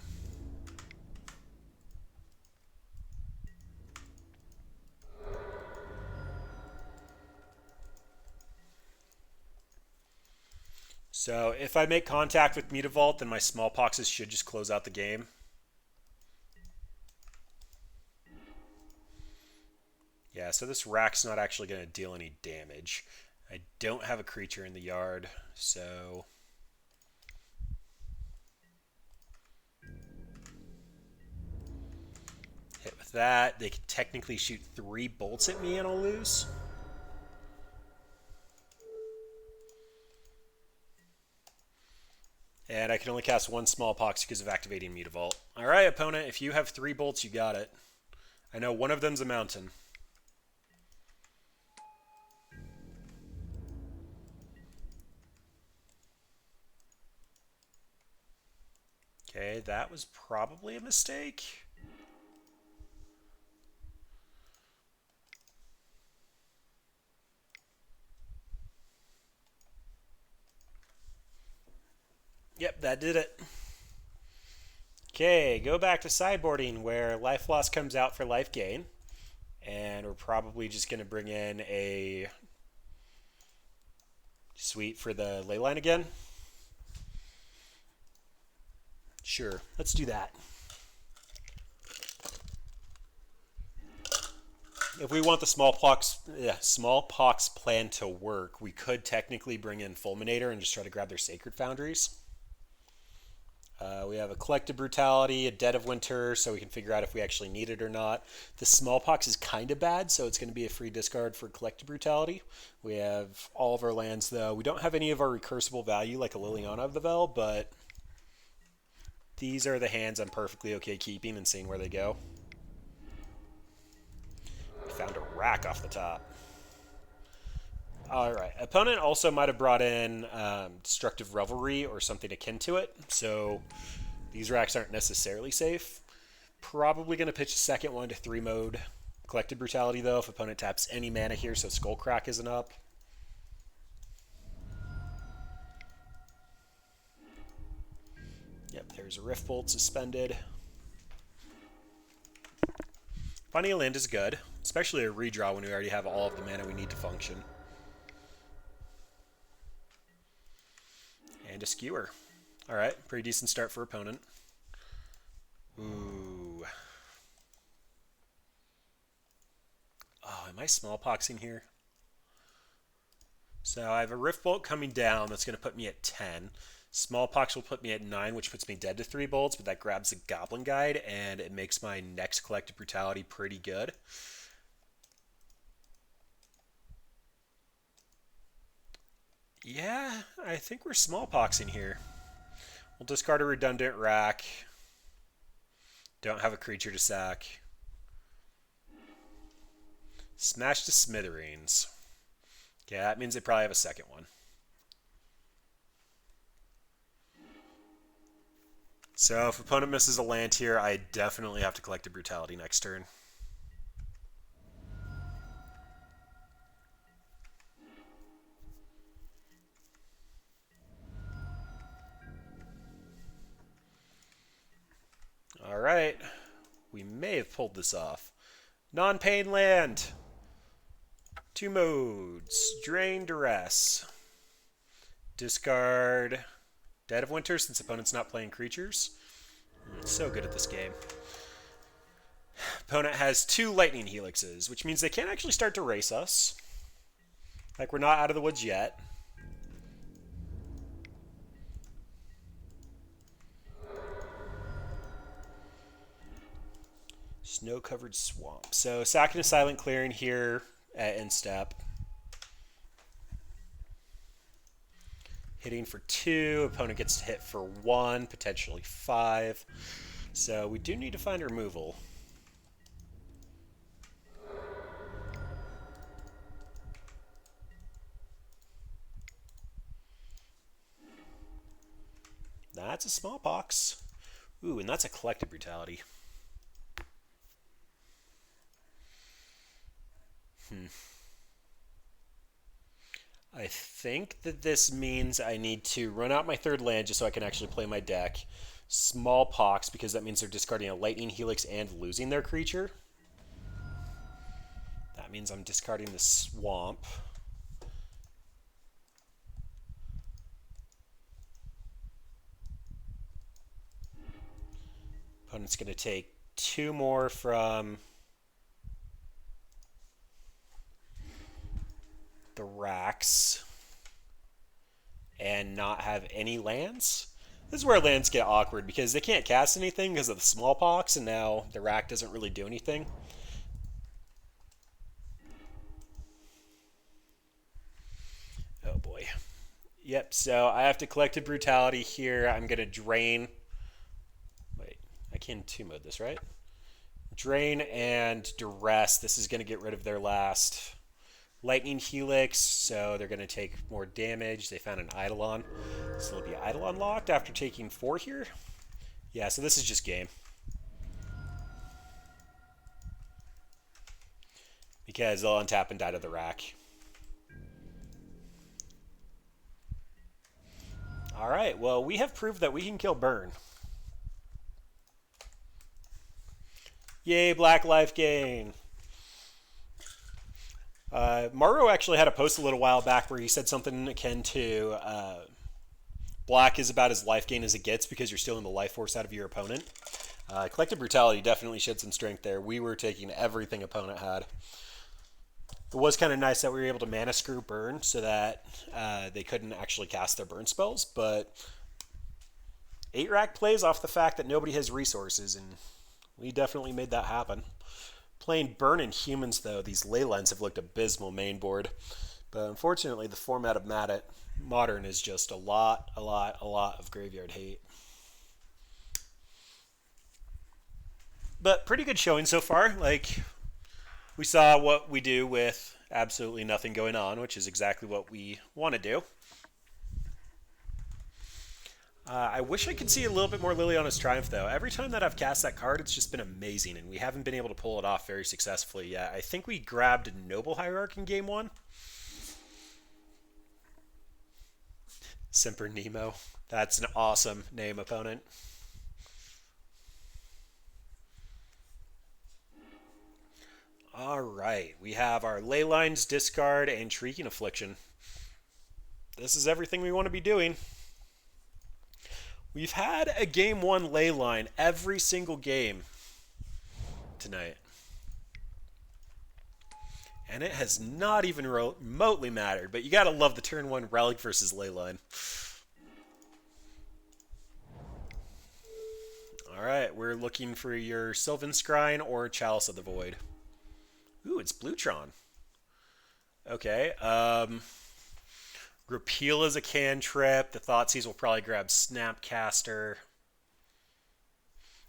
So, if I make contact with Mutavault, then my Smallpoxes should just close out the game. Yeah, so this rack's not actually going to deal any damage. I don't have a creature in the yard, so... hit with that. They could technically shoot 3 bolts at me and I'll lose. And I can only cast 1 Smallpox because of activating Mutavault. Alright, opponent, if you have 3 bolts, you got it. I know one of them's a mountain. Okay, that was probably a mistake. Yep, that did it. Okay, go back to sideboarding where life loss comes out for life gain. And we're probably just going to bring in a suite for the leyline again. Sure, let's do that. If we want the smallpox plan to work, we could technically bring in Fulminator and just try to grab their Sacred Foundries. We have a Collective Brutality, a Dead of Winter, so we can figure out if we actually need it or not. The Smallpox is kind of bad, so it's going to be a free discard for Collective Brutality. We have all of our lands, though. We don't have any of our recursible value like a Liliana of the Vel, but these are the hands I'm perfectly okay keeping and seeing where they go. We found a rack off the top. Alright, opponent also might have brought in Destructive Revelry or something akin to it, so these racks aren't necessarily safe. Probably going to pitch a second one to 3 mode Collected Brutality, though, if opponent taps any mana here, so Skullcrack isn't up. Yep, there's a Rift Bolt suspended. Finding a land is good, especially a redraw when we already have all of the mana we need to function. And a Skewer. Alright, pretty decent start for opponent. Ooh. Oh, am I smallpoxing here? So I have a Rift Bolt coming down that's going to put me at 10. Smallpox will put me at 9, which puts me dead to 3 bolts, but that grabs a Goblin Guide, and it makes my next Collective Brutality pretty good. Yeah, I think we're smallpoxing here. We'll discard a redundant rack. Don't have a creature to sack. Smash to smithereens. Okay, that means they probably have a second one. So if opponent misses a land here, I definitely have to collect a Brutality next turn. Alright, we may have pulled this off. Non-pain land. 2 modes. Drain, Duress. Discard Dead of Winter since opponent's not playing creatures. So good at this game. Opponent has 2 Lightning Helixes, which means they can't actually start to race us. Like, we're not out of the woods yet. Snow-covered swamp. So sacking a silent clearing here at end step. Hitting for 2. Opponent gets hit for 1, potentially 5. So we do need to find removal. That's a smallpox. Ooh, and that's a collective brutality. I think that this means I need to run out my third land just so I can actually play my deck. Smallpox, because that means they're discarding a lightning helix and losing their creature. That means I'm discarding the swamp. Opponent's going to take 2 more from the racks and not have any lands. This is where lands get awkward because they can't cast anything because of the smallpox, and now the rack doesn't really do anything. Oh boy. Yep, so I have to collective brutality here. I'm going to drain. Wait, I can 2-mode this, right? Drain and duress. This is going to get rid of their last lightning helix, so they're going to take more damage. They found an Eidolon, so they'll be Eidolon locked after taking 4 here. Yeah, so this is just game. Because they'll untap and die to the rack. Alright, well, we have proved that we can kill Burn. Yay, black life gain. Mario actually had a post a little while back where he said something akin to black is about as life gain as it gets because you're stealing the life force out of your opponent. Collective Brutality definitely shed some strength there. We were taking everything opponent had. It was kind of nice that we were able to mana screw burn so that they couldn't actually cast their burn spells, but 8-rack plays off the fact that nobody has resources, and we definitely made that happen. Playing Burn in humans, though, these ley lines have looked abysmal main board. But unfortunately, the format of Modern is just a lot of graveyard hate. But pretty good showing so far. Like, we saw what we do with absolutely nothing going on, which is exactly what we want to do. I wish I could see a little bit more Liliana's Triumph, though. Every time that I've cast that card, it's just been amazing, and we haven't been able to pull it off very successfully yet. I think we grabbed Noble Hierarch in Game 1. Semper Nemo. That's an awesome name, opponent. Alright, we have our Ley Lines, Discard, and Shrieking Affliction. This is everything we want to be doing. We've had a Game 1 Ley Line every single game tonight. And it has not even remotely mattered, but you gotta love the turn 1 Relic versus Ley Line. Alright, we're looking for your Sylvan Scrying or Chalice of the Void. Ooh, it's Bluetron. Okay, Repeal is a cantrip. The Thoughtseize will probably grab Snapcaster.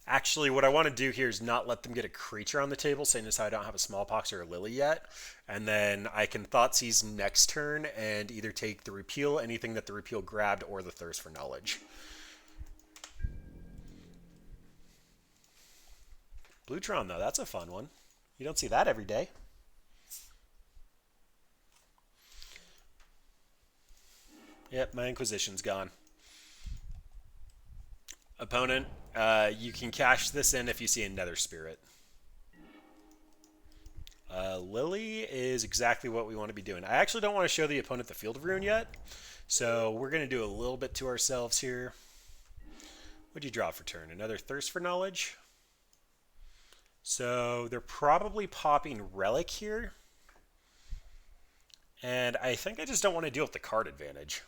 Actually, what I want to do here is not let them get a creature on the table, saying as how I don't have a Smallpox or a Lily yet. And then I can Thoughtseize next turn and either take the Repeal, anything that the Repeal grabbed, or the Thirst for Knowledge. Bluetron, though, that's a fun one. You don't see that every day. Yep, my Inquisition's gone. Opponent, you can cash this in if you see a Nether Spirit. Lily is exactly what we want to be doing. I actually don't want to show the opponent the Field of Ruin yet, so we're going to do a little bit to ourselves here. What'd you draw for turn? Another Thirst for Knowledge? So they're probably popping Relic here. And I think I just don't want to deal with the card advantage.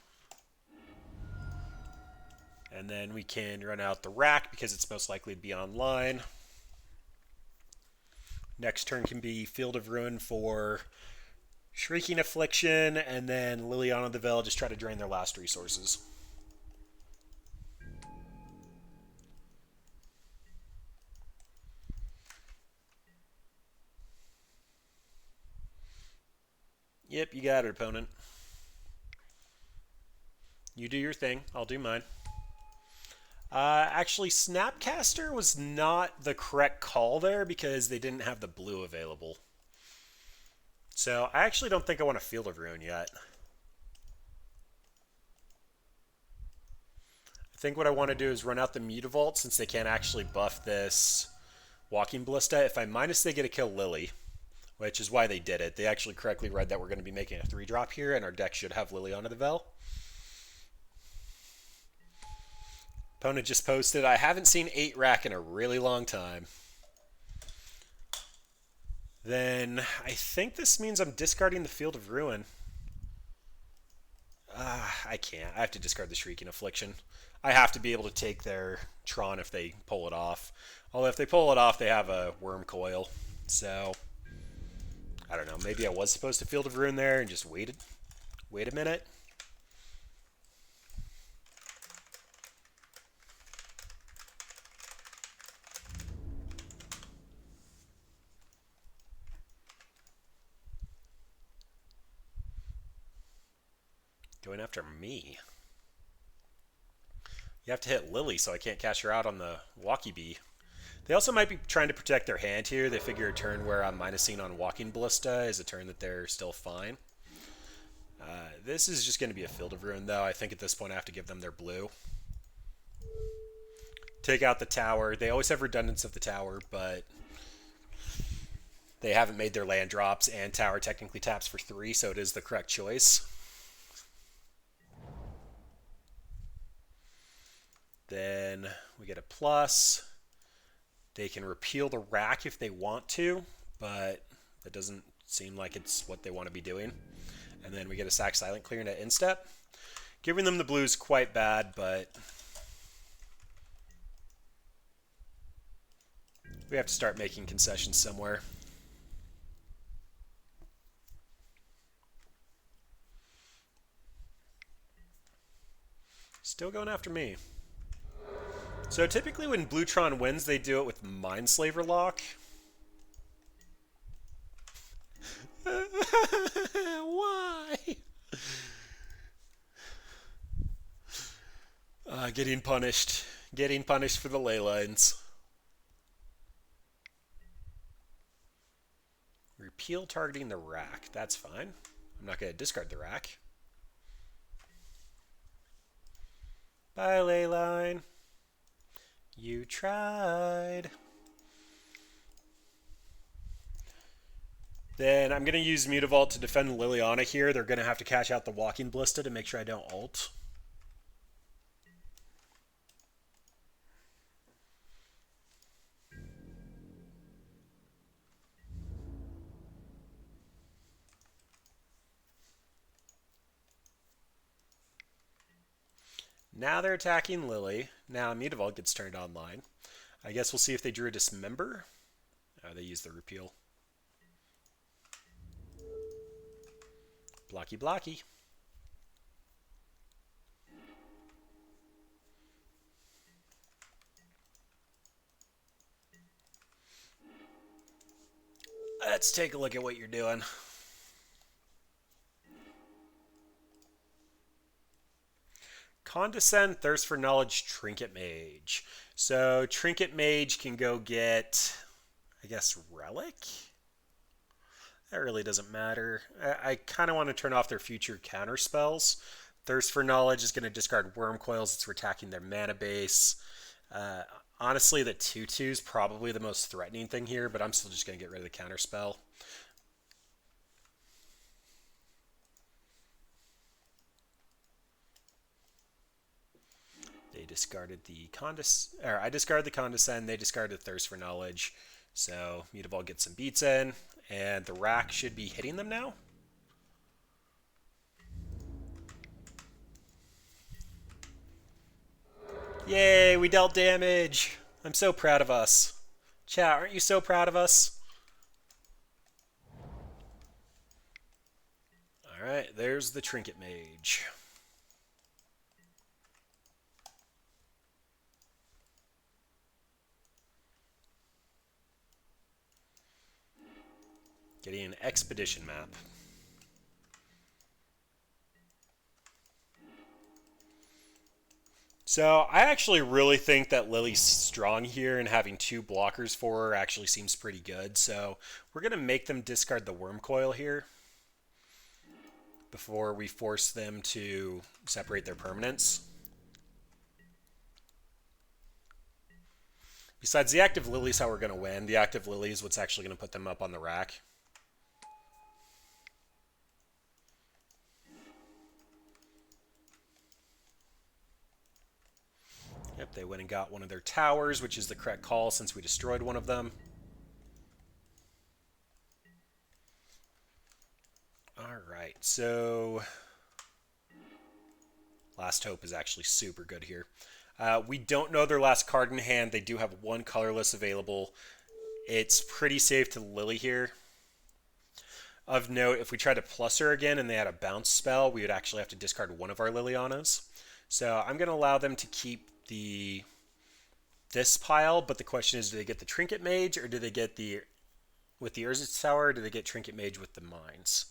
And then we can run out the rack because it's most likely to be online. Next turn can be Field of Ruin for Shrieking Affliction, and then Liliana the Veil just try to drain their last resources. Yep, you got it, opponent. You do your thing. I'll do mine. Actually, Snapcaster was not the correct call there because they didn't have the blue available. So I actually don't think I want a Field of Ruin yet. I think what I want to do is run out the Mutavault since they can't actually buff this Walking Ballista. If I minus, they get to kill Lily, which is why they did it. They actually correctly read that we're going to be making a 3-drop here, and our deck should have Liliana the Veil. Opponent just posted, I haven't seen 8 rack in a really long time. Then I think this means I'm discarding the Field of Ruin. I can't. I have to discard the Shrieking Affliction. I have to be able to take their Tron if they pull it off. Although if they pull it off, they have a Worm Coil. So, I don't know. Maybe I was supposed to Field of Ruin there and just waited. Wait a minute. Going after me. You have to hit Lily so I can't catch her out on the Walkie Bee. They also might be trying to protect their hand here. They figure a turn where I'm minusing on Walking Ballista is a turn that they're still fine. This is just going to be a Field of Ruin, though. I think at this point I have to give them their blue. Take out the tower. They always have redundance of the tower, but they haven't made their land drops, and tower technically taps for 3, so it is the correct choice. Then we get a plus. They can repeal the rack if they want to, but that doesn't seem like it's what they want to be doing. And then we get a sack silent clearing at instep. Giving them the blue is quite bad, but we have to start making concessions somewhere. Still going after me. So typically when Bluetron wins, they do it with Mindslaver Lock. Why? Getting punished. Getting punished for the ley lines. Repeal targeting the rack. That's fine. I'm not going to discard the rack. Bye, ley line. You tried. Then I'm going to use Mutavault to defend Liliana here. They're going to have to catch out the Walking Ballista to make sure I don't ult. Now they're attacking Lily. Now Mutavault gets turned online. I guess we'll see if they drew a Dismember. Oh, they used the repeal. Blocky, blocky. Let's take a look at what you're doing. Condescend, Thirst for Knowledge, Trinket Mage. So Trinket Mage can go get, I guess, Relic? That really doesn't matter. I kind of want to turn off their future counter spells. Thirst for Knowledge is going to discard Worm Coils. It's attacking their mana base. Honestly, the 2/2 is probably the most threatening thing here, but I'm still just going to get rid of the counter spell. They discarded the I discarded the Condescend. They discarded Thirst for Knowledge. So Mutavault gets some beats in, and the rack should be hitting them now. Yay, we dealt damage. I'm so proud of us. Chat, aren't you so proud of us? Alright, there's the Trinket Mage. Getting an expedition map. So I actually really think that Lily's strong here, and having two blockers for her actually seems pretty good. So we're going to make them discard the Worm Coil here before we force them to separate their permanents. Besides, the active Lily is how we're going to win. The active Lily is what's actually going to put them up on the rack. Yep, they went and got one of their towers, which is the correct call since we destroyed one of them. Alright, so Last Hope is actually super good here. We don't know their last card in hand. They do have one colorless available. It's pretty safe to Lily here. Of note, if we tried to plus her again and they had a bounce spell, we would actually have to discard one of our Lilianas. So I'm going to allow them to keep this pile, but the question is, do they get the Trinket Mage, or do they get with the Urza's Tower, or do they get Trinket Mage with the Mines?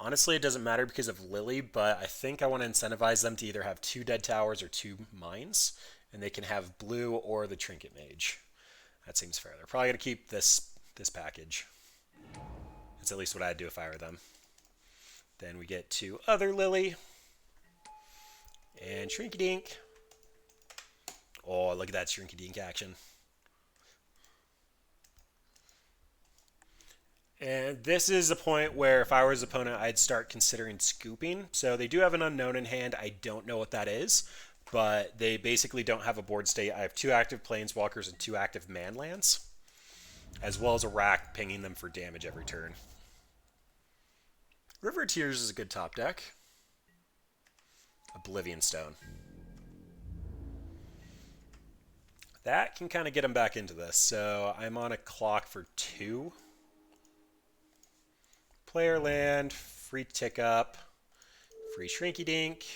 Honestly, it doesn't matter because of Lily, but I think I want to incentivize them to either have 2 Dead Towers or 2 Mines, and they can have blue or the Trinket Mage. That seems fair. They're probably going to keep this package. That's at least what I'd do if I were them. Then we get to other Lily. And Shrinky Dink. Oh, look at that Shrinky Dink action. And this is a point where if I was opponent, I'd start considering scooping. So they do have an unknown in hand. I don't know what that is, but they basically don't have a board state. I have 2 active Planeswalkers and 2 active Manlands, as well as a rack pinging them for damage every turn. River of Tears is a good top deck. Oblivion Stone. That can kind of get them back into this. So I'm on a clock for 2. Player land, free tick up, free Shrinky Dink,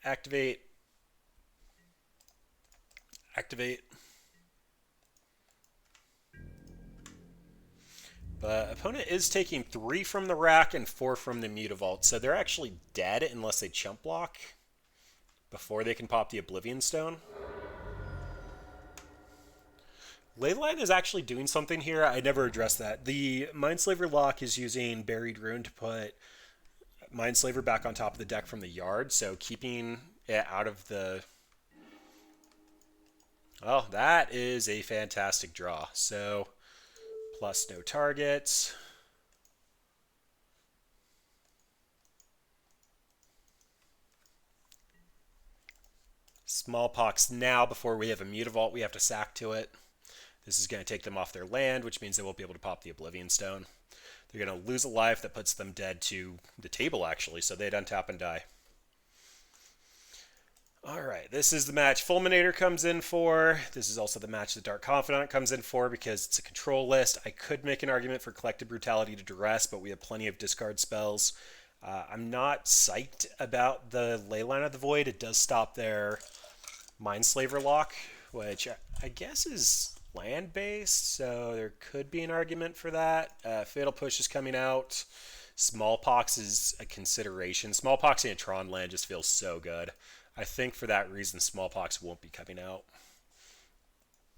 activate. But opponent is taking 3 from the rack and 4 from the Mutavault, so they're actually dead unless they chump block before they can pop the Oblivion Stone. Leyline is actually doing something here. I never addressed that. The Mindslaver lock is using Buried Rune to put Mindslaver back on top of the deck from the yard, so keeping it out of the... Oh, that is a fantastic draw. So, plus no targets. Smallpox now before we have a Mutavault we have to sack to it. This is going to take them off their land, which means they won't be able to pop the Oblivion Stone. They're going to lose a life that puts them dead to the table, actually, so they'd untap and die. Alright, this is the match Fulminator comes in for. This is also the match that Dark Confidant comes in for because it's a control list. I could make an argument for Collective Brutality to Duress, but we have plenty of discard spells. I'm not psyched about the Leyline of the Void. It does stop their Mindslaver lock, which I guess is land-based, so there could be an argument for that. Fatal Push is coming out. Smallpox is a consideration. Smallpox in a Tron land just feels so good. I think for that reason, Smallpox won't be coming out.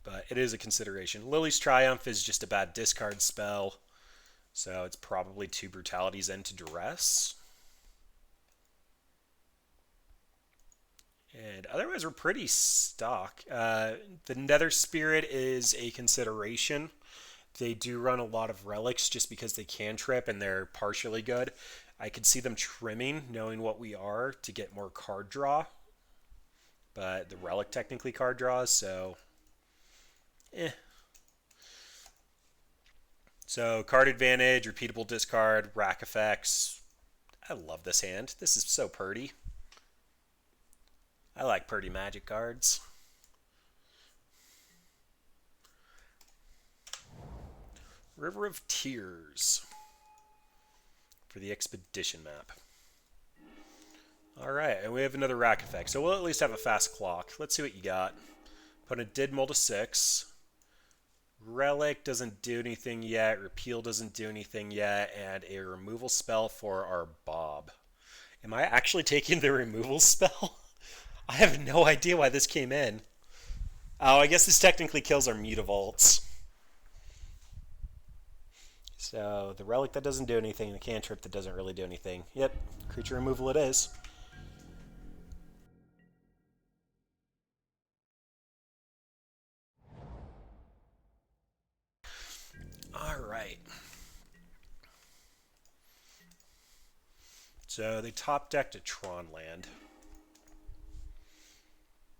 But it is a consideration. Lily's Triumph is just a bad discard spell, so it's probably 2 Brutalities into Duress. And otherwise, we're pretty stock. The Nether Spirit is a consideration. They do run a lot of relics just because they can trip and they're partially good. I could see them trimming, knowing what we are, to get more card draw. But the relic technically card draws, so... So, card advantage, repeatable discard, rack effects. I love this hand. This is so purty. I like purty magic cards. River of Tears. for the expedition map. Alright, and we have another rack effect, so we'll at least have a fast clock. Let's see what you got. Opponent did mull to 6. Relic doesn't do anything yet, Repeal doesn't do anything yet, and a removal spell for our Bob. Am I actually taking the removal spell? I have no idea why this came in. Oh, I guess this technically kills our Mutavaults. So, the Relic that doesn't do anything, the Cantrip that doesn't really do anything. Yep, creature removal it is. Alright. So, they top decked a Tron land.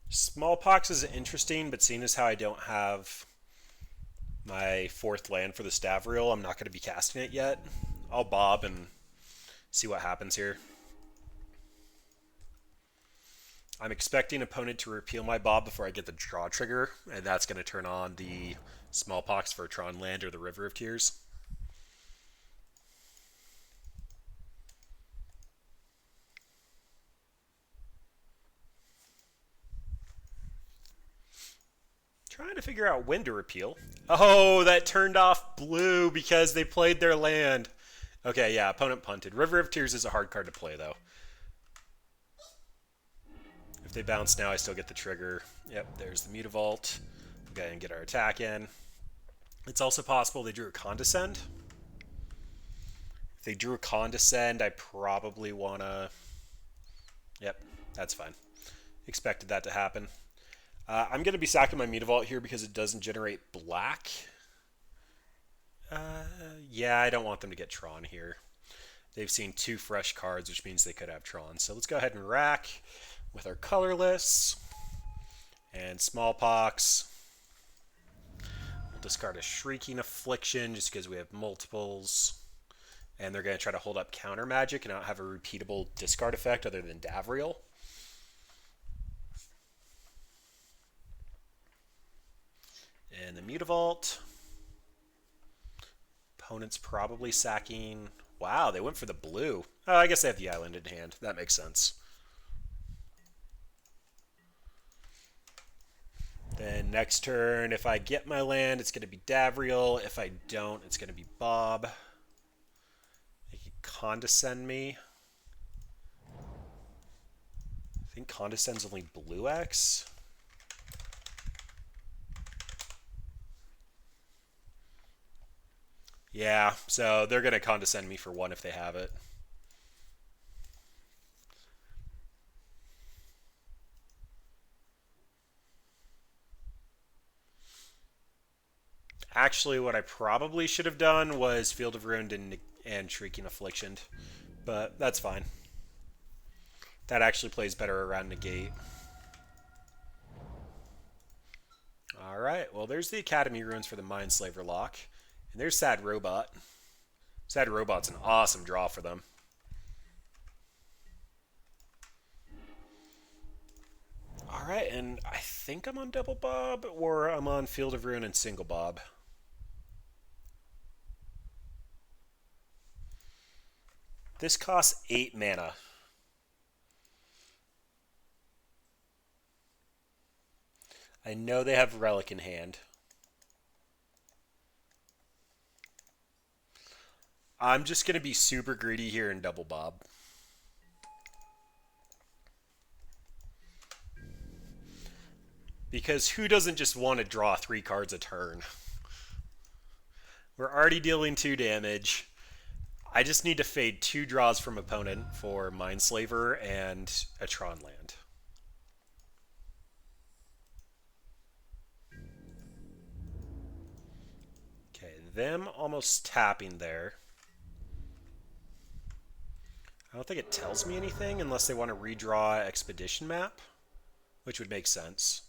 Smallpox is interesting, but seeing as how I don't have my 4th land for the Stavriel, I'm not going to be casting it yet. I'll bob and see what happens here. I'm expecting opponent to repeal my Bob before I get the draw trigger, and that's going to turn on the Smallpox for Tron land or the River of Tears. Trying to figure out when to repeal. Oh, that turned off blue because they played their land. Okay, yeah, opponent punted. River of Tears is a hard card to play, though. If they bounce now, I still get the trigger. Yep, there's the Mutavault. We'll go ahead and get our attack in. It's also possible they drew a Condescend. If they drew a Condescend, I probably want to... Yep, that's fine. Expected that to happen. I'm going to be sacking my Mutavault here because it doesn't generate black. Yeah, I don't want them to get Tron here. They've seen 2 fresh cards, which means they could have Tron. So let's go ahead and rack with our colorless and Smallpox. We'll discard a Shrieking Affliction just because we have multiples. And they're going to try to hold up counter magic and not have a repeatable discard effect other than Davriel. And the Mutavault. Opponent's probably sacking... Wow, they went for the blue. Oh, I guess they have the island in hand. That makes sense. Then next turn, if I get my land, it's going to be Davriel. If I don't, it's going to be Bob. They can Condescend me. I think Condescend's only blue X. Yeah, so they're going to Condescend me for 1 if they have it. Actually, what I probably should have done was Field of Ruin and Shrieking Affliction, but that's fine. That actually plays better around Negate. Alright, well there's the Academy Ruins for the Mindslaver lock. And there's Sad Robot. Sad Robot's an awesome draw for them. Alright, and I think I'm on Double Bob, or I'm on Field of Ruin and Single Bob. This costs 8 mana. I know they have Relic in hand. I'm just going to be super greedy here and Double Bob. Because who doesn't just want to draw 3 cards a turn? We're already dealing 2 damage. I just need to fade 2 draws from opponent for Mindslaver and a Tron land. Okay, them almost tapping there. I don't think it tells me anything unless they want to redraw Expedition map, which would make sense.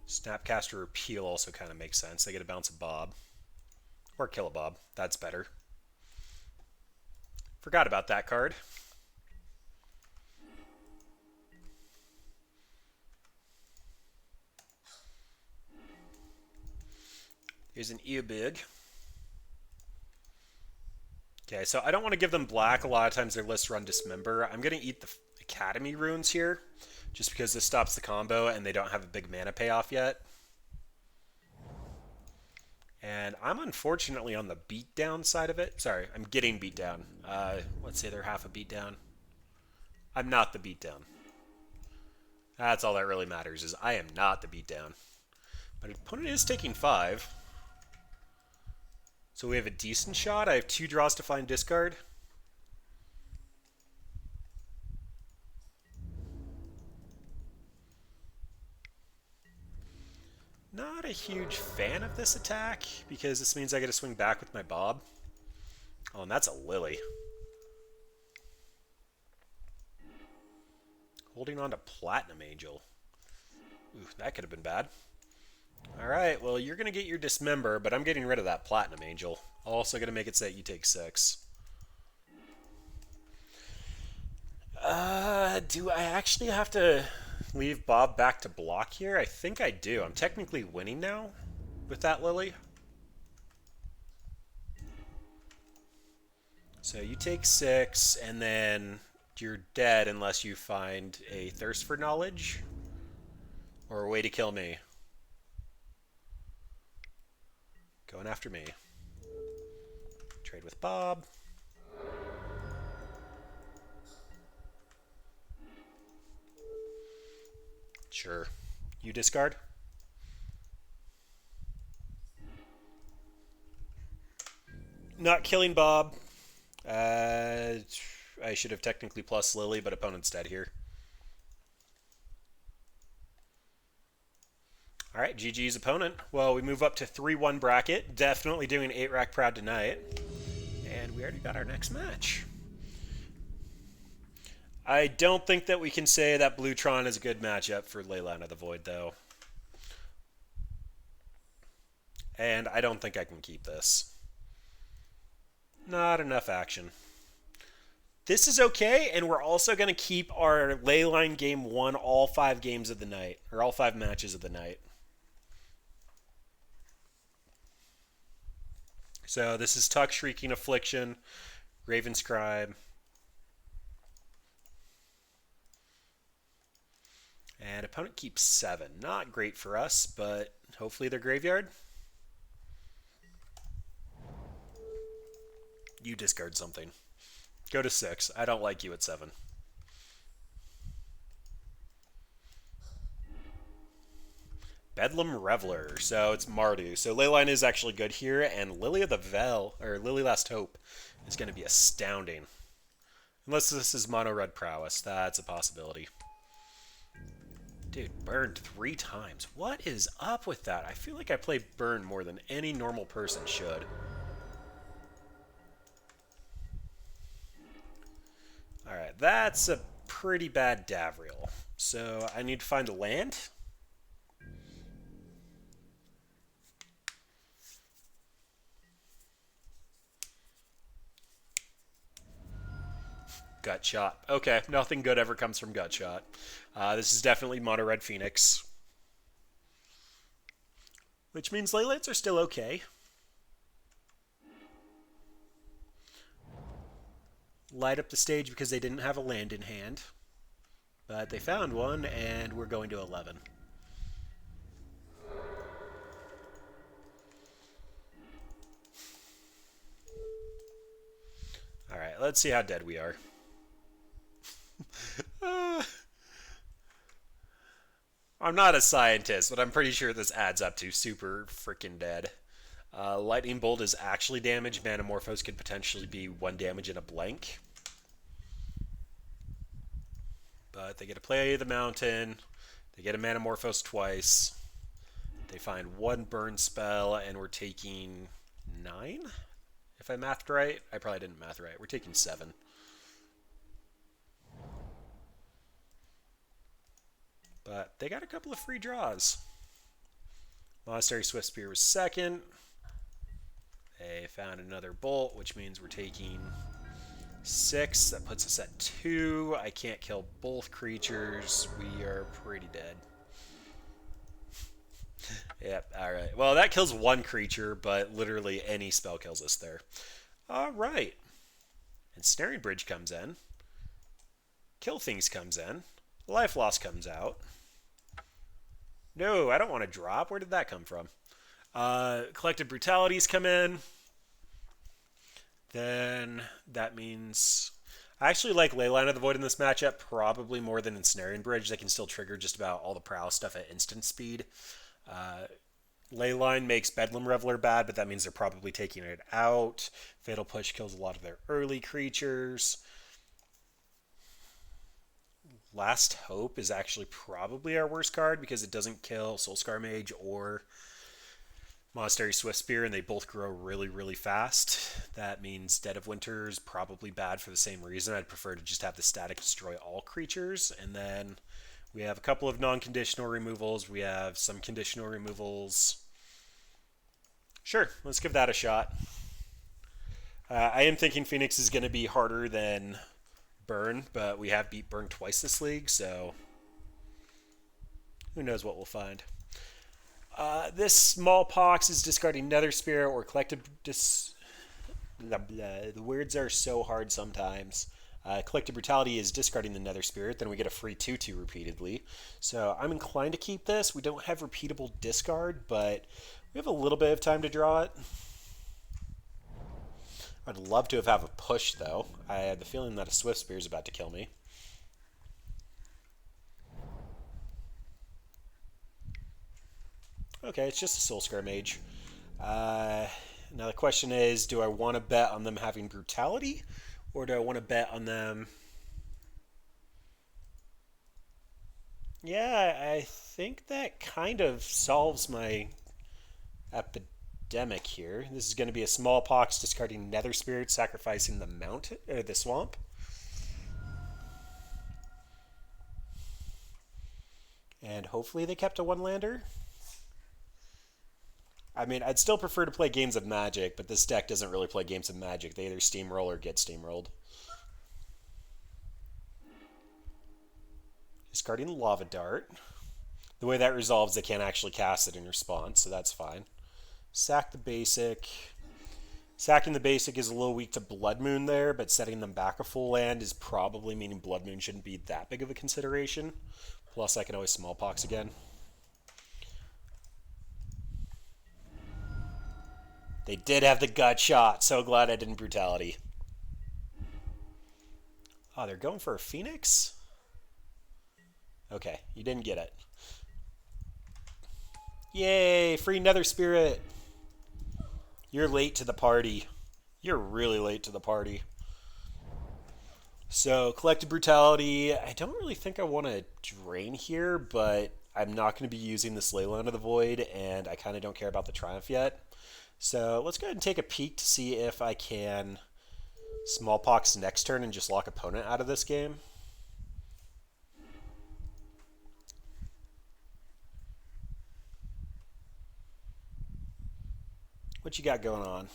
Snapcaster Repeal also kind of makes sense. They get to bounce a Bob. Or kill a Bob. That's better. Forgot about that card. Here's an Eobig. Okay, so I don't want to give them black. A lot of times their lists run dismember. I'm going to eat the Academy runes here, just because this stops the combo and they don't have a big mana payoff yet. And I'm unfortunately on the beatdown side of it. Sorry, I'm getting beat down. Let's say they're half a beatdown. I'm not the beatdown. That's all that really matters, is I am not the beatdown. But opponent is taking 5. So we have a decent shot. I have 2 draws to find discard. Not a huge fan of this attack, because this means I get to swing back with my Bob. Oh, and that's a Lily. Holding on to Platinum Angel. Ooh, that could have been bad. Alright, well, you're going to get your Dismember, but I'm getting rid of that Platinum Angel. Also going to make it so that you take 6. Do I actually have to leave Bob back to block here? I think I do. I'm technically winning now with that Lily. So you take 6, and then you're dead unless you find a Thirst for Knowledge or a way to kill me. Going after me. Trade with Bob. Sure. You discard? Not killing Bob. I should have technically plus Lily, but opponent's dead here. Alright, GG's opponent. Well, we move up to 3-1 bracket. Definitely doing 8-rack proud tonight. And we already got our next match. I don't think that we can say that Bluetron is a good matchup for Leyline of the Void, though. And I don't think I can keep this. Not enough action. This is okay, and we're also going to keep our Leyline game 1 all 5 games of the night, or all 5 matches of the night. So this is Tuck, Shrieking Affliction, Raven Scribe, and opponent keeps 7. Not great for us, but hopefully they're graveyard. You discard something. Go to 6. I don't like you at 7. Bedlam Reveler. So it's Mardu. So Leyline is actually good here, and Lily of the Vel, or Lily Last Hope, is going to be astounding. Unless this is Mono Red Prowess. That's a possibility. Dude, burned 3 times. What is up with that? I feel like I play burn more than any normal person should. Alright, that's a pretty bad Davriel. So I need to find a land. Gut Shot. Okay, nothing good ever comes from Gut Shot. This is definitely Mono Red Phoenix. Which means Leylands are still okay. Light up the stage because they didn't have a land in hand. But they found one, and we're going to 11. Alright, let's see how dead we are. I'm not a scientist, but I'm pretty sure this adds up to super freaking dead. Lightning Bolt is actually damage. Manamorphose could potentially be 1 damage in a blank. But they get to play the mountain. They get a Manamorphose twice. They find 1 burn spell, and we're taking 9? If I mathed right. I probably didn't math right. We're taking 7. But they got a couple of free draws. Monastery Swift Spear was 2nd. They found another bolt, which means we're taking 6. That puts us at 2. I can't kill both creatures. We are pretty dead. Yep, alright. Well, that kills 1 creature, but literally any spell kills us there. Alright. Ensnaring Bridge comes in. Kill Things comes in. Life Loss comes out. No, I don't want to drop. Where did that come from? Collective Brutalities come in. Then that means... I actually like Leyline of the Void in this matchup probably more than Ensnaring Bridge. They can still trigger just about all the prowl stuff at instant speed. Leyline makes Bedlam Reveler bad, but that means they're probably taking it out. Fatal Push kills a lot of their early creatures. Last Hope is actually probably our worst card because it doesn't kill Soulscar Mage or Monastery Swiftspear, and they both grow really, really fast. That means Dead of Winter is probably bad for the same reason. I'd prefer to just have the static destroy all creatures. And then we have a couple of non-conditional removals. We have some conditional removals. Sure, let's give that a shot. I am thinking Phoenix is going to be harder than Burn, but we have beat Burn twice this league, so who knows what we'll find. This Smallpox is discarding Nether Spirit or Collective The words are so hard sometimes. Collective Brutality is discarding the Nether Spirit, then we get a free 2/2 repeatedly. So I'm inclined to keep this. We don't have repeatable discard, but we have a little bit of time to draw it. I'd love to have a push, though. I had the feeling that a Swiftspear is about to kill me. Okay, it's just a Soulscar Mage. Now the question is, do I want to bet on them having Brutality? Or do I want to bet on them... Yeah, I think that kind of solves my epidemic here. This is going to be a Smallpox discarding Nether Spirit, sacrificing the mountain, the swamp. And hopefully they kept a one-lander. I mean, I'd still prefer to play games of Magic, but this deck doesn't really play games of Magic. They either steamroll or get steamrolled. Discarding Lava Dart. The way that resolves, they can't actually cast it in response, so that's fine. Sack the basic. Sacking the basic is a little weak to Blood Moon there, but setting them back a full land is probably meaning Blood Moon shouldn't be that big of a consideration. Plus, I can always Smallpox again. They did have the gut shot. So glad I didn't Brutality. Oh, they're going for a Phoenix? Okay, you didn't get it. Yay, free Nether Spirit. You're late to the party. You're really late to the party. So, Collective Brutality. I don't really think I want to drain here, but I'm not going to be using this Leyline of the Void, and I kind of don't care about the Triumph yet. So let's go ahead and take a peek to see if I can Smallpox next turn and just lock opponent out of this game. What you got going on?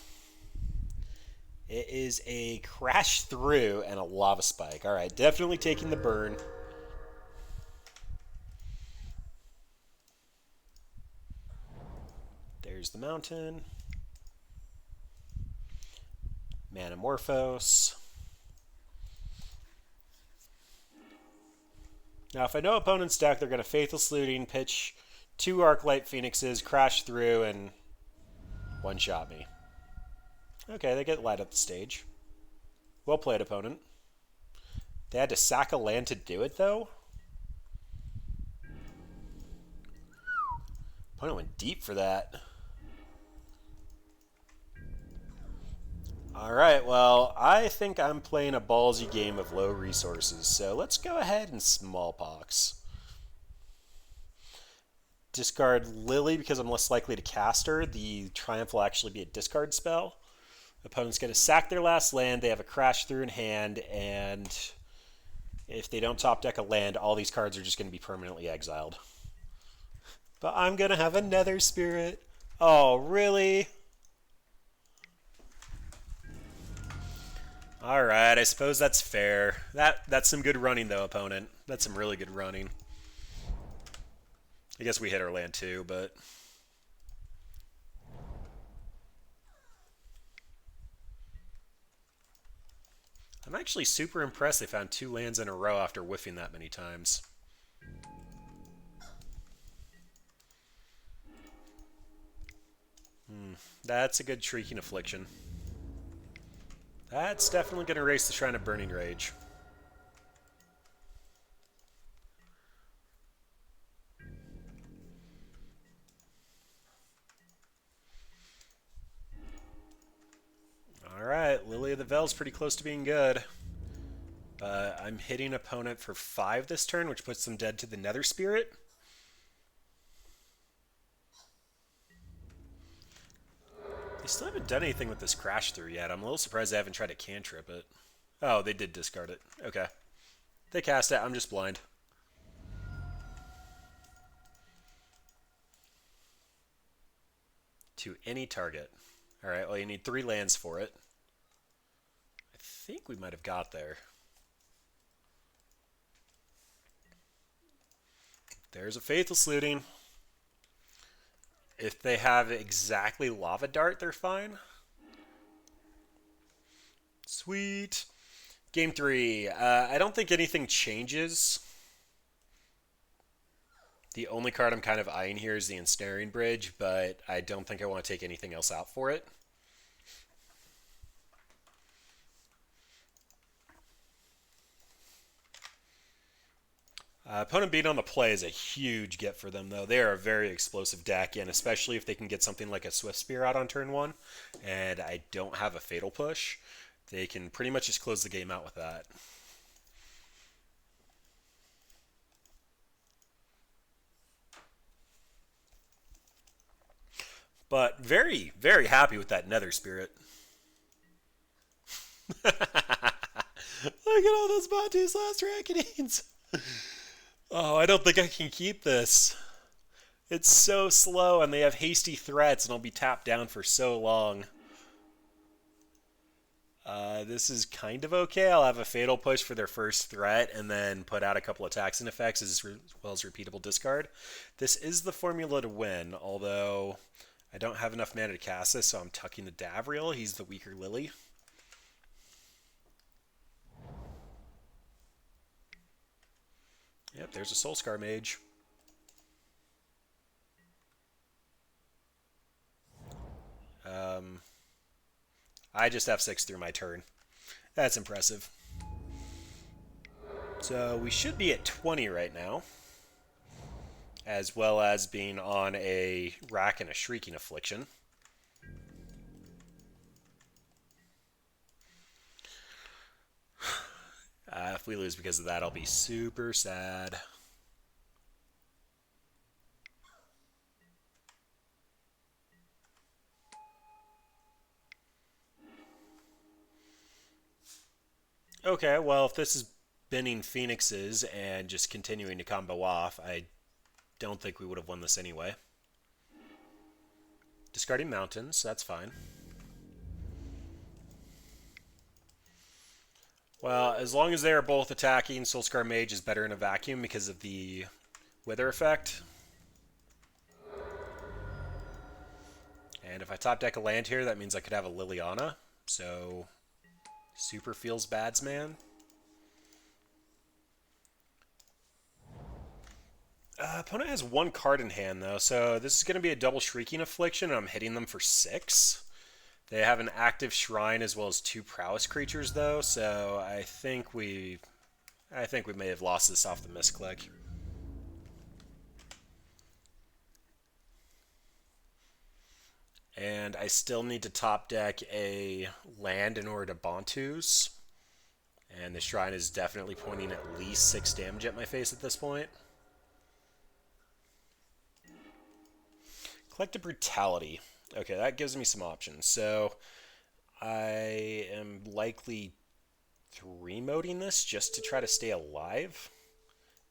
It is a Crash Through and a Lava Spike. All right, definitely taking the burn. There's the mountain. Manamorphose. Now, if I know opponent's deck, they're going to Faithless Looting, pitch 2 Arclight Phoenixes, Crash Through, and one-shot me. Okay, they get light up the stage. Well played, opponent. They had to sack a land to do it, though? Opponent went deep for that. Alright, well, I think I'm playing a ballsy game of low resources, so let's go ahead and Smallpox. Discard Lily because I'm less likely to cast her. The Triumph will actually be a discard spell. Opponent's going to sack their last land, they have a Crash Through in hand, and if they don't top deck a land, all these cards are just going to be permanently exiled. But I'm going to have a Nether Spirit. Oh, really? Alright, I suppose that's fair. That's some good running, though, opponent. That's some really good running. I guess we hit our land, too, but... I'm actually super impressed they found 2 lands in a row after whiffing that many times. That's a good Shrieking Affliction. That's definitely going to erase the Shrine of Burning Rage. Alright, Lily of the Veil's pretty close to being good. But I'm hitting opponent for 5 this turn, which puts them dead to the Nether Spirit. They still haven't done anything with this Crash Through yet. I'm a little surprised they haven't tried to cantrip it. Oh, they did discard it. Okay. They cast it. I'm just blind. To any target. Alright, well, you need 3 lands for it. I think we might have got there. There's a Faithless Looting. If they have exactly Lava Dart, they're fine. Sweet. Game 3. I don't think anything changes. The only card I'm kind of eyeing here is the Ensnaring Bridge, but I don't think I want to take anything else out for it. Opponent being on the play is a huge get for them, though. They are a very explosive deck, and especially if they can get something like a Swift Spear out on turn 1, and I don't have a Fatal Push, they can pretty much just close the game out with that. But very, very happy with that Nether Spirit. Look at all those Monty's Last Reckonings. Oh, I don't think I can keep this. It's so slow, and they have hasty threats, and I'll be tapped down for so long. This is kind of okay. I'll have a Fatal Push for their first threat, and then put out a couple of taxing effects as well as repeatable discard. This is the formula to win, although I don't have enough mana to cast this, so I'm tucking the Davriel. He's the weaker Lily. Yep, there's a Soulscar Mage. I just F6 through my turn. That's impressive. So we should be at 20 right now, as well as being on a Rack and a Shrieking Affliction. If we lose because of that, I'll be super sad. Okay, well, if this is binning Phoenixes and just continuing to combo off, I don't think we would have won this anyway. Discarding Mountains, that's fine. Well, as long as they are both attacking, Soulscar Mage is better in a vacuum because of the Wither effect. And if I top deck a land here, that means I could have a Liliana. So, super feels bads, man. Opponent has 1 card in hand, though, so this is going to be a double Shrieking Affliction, and I'm hitting them for 6. They have an active Shrine as well as 2 Prowess creatures, though, so I think we may have lost this off the misclick. And I still need to top deck a land in order to Bantus. And the Shrine is definitely pointing at least 6 damage at my face at this point. Collective Brutality. Okay, that gives me some options. So I am likely 3-moding this just to try to stay alive.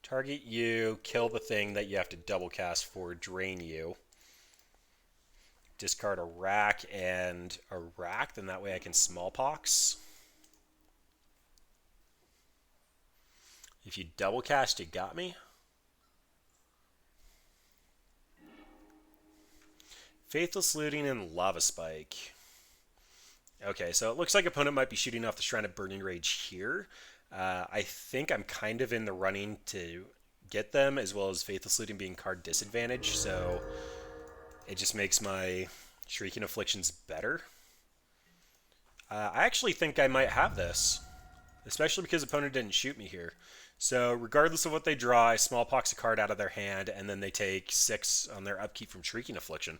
Target you, kill the thing that you have to double cast for, drain you. Discard a Rack and a Rack, then that way I can Smallpox. If you double cast, you got me. Faithless Looting and Lava Spike. Okay, so it looks like opponent might be shooting off the Shrine of Burning Rage here. I think I'm kind of in the running to get them, as well as Faithless Looting being card disadvantage, so it just makes my Shrieking Afflictions better. I actually think I might have this, especially because opponent didn't shoot me here. So regardless of what they draw, I smallpox a card out of their hand, and then they take 6 on their upkeep from Shrieking Affliction.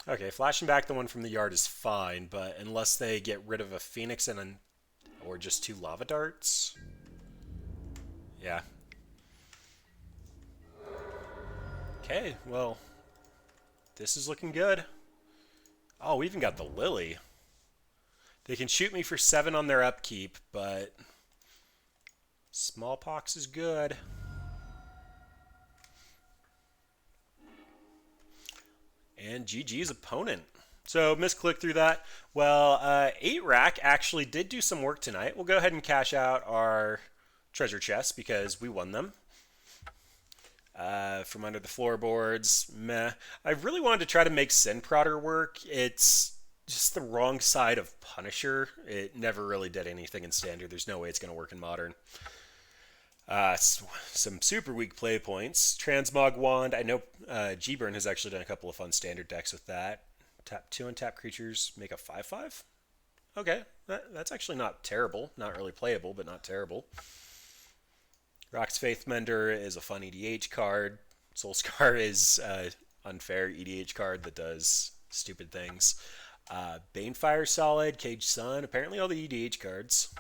Okay, flashing back the one from the yard is fine, but unless they get rid of a Phoenix and an, or just 2 Lava Darts, yeah. Okay, well, this is looking good. Oh, we even got the Lily. They can shoot me for 7 on their upkeep, but smallpox is good. And GG's opponent. So misclick through that. Well, 8 rack actually did do some work tonight. We'll go ahead and cash out our treasure chests because we won them. From under the floorboards, meh. I really wanted to try to make Sin Prodder work. It's just the wrong side of Punisher. It never really did anything in Standard. There's no way it's going to work in Modern. Some super weak play points. Transmog Wand. I know G-Burn has actually done a couple of fun Standard decks with that. Tap 2 untap creatures, make a 5/5. Okay, that's actually not terrible. Not really playable, but not terrible. Rock's Faith Mender is a fun EDH card. Soul Scar is an unfair EDH card that does stupid things. Banefire Solid, Cage Sun, apparently all the EDH cards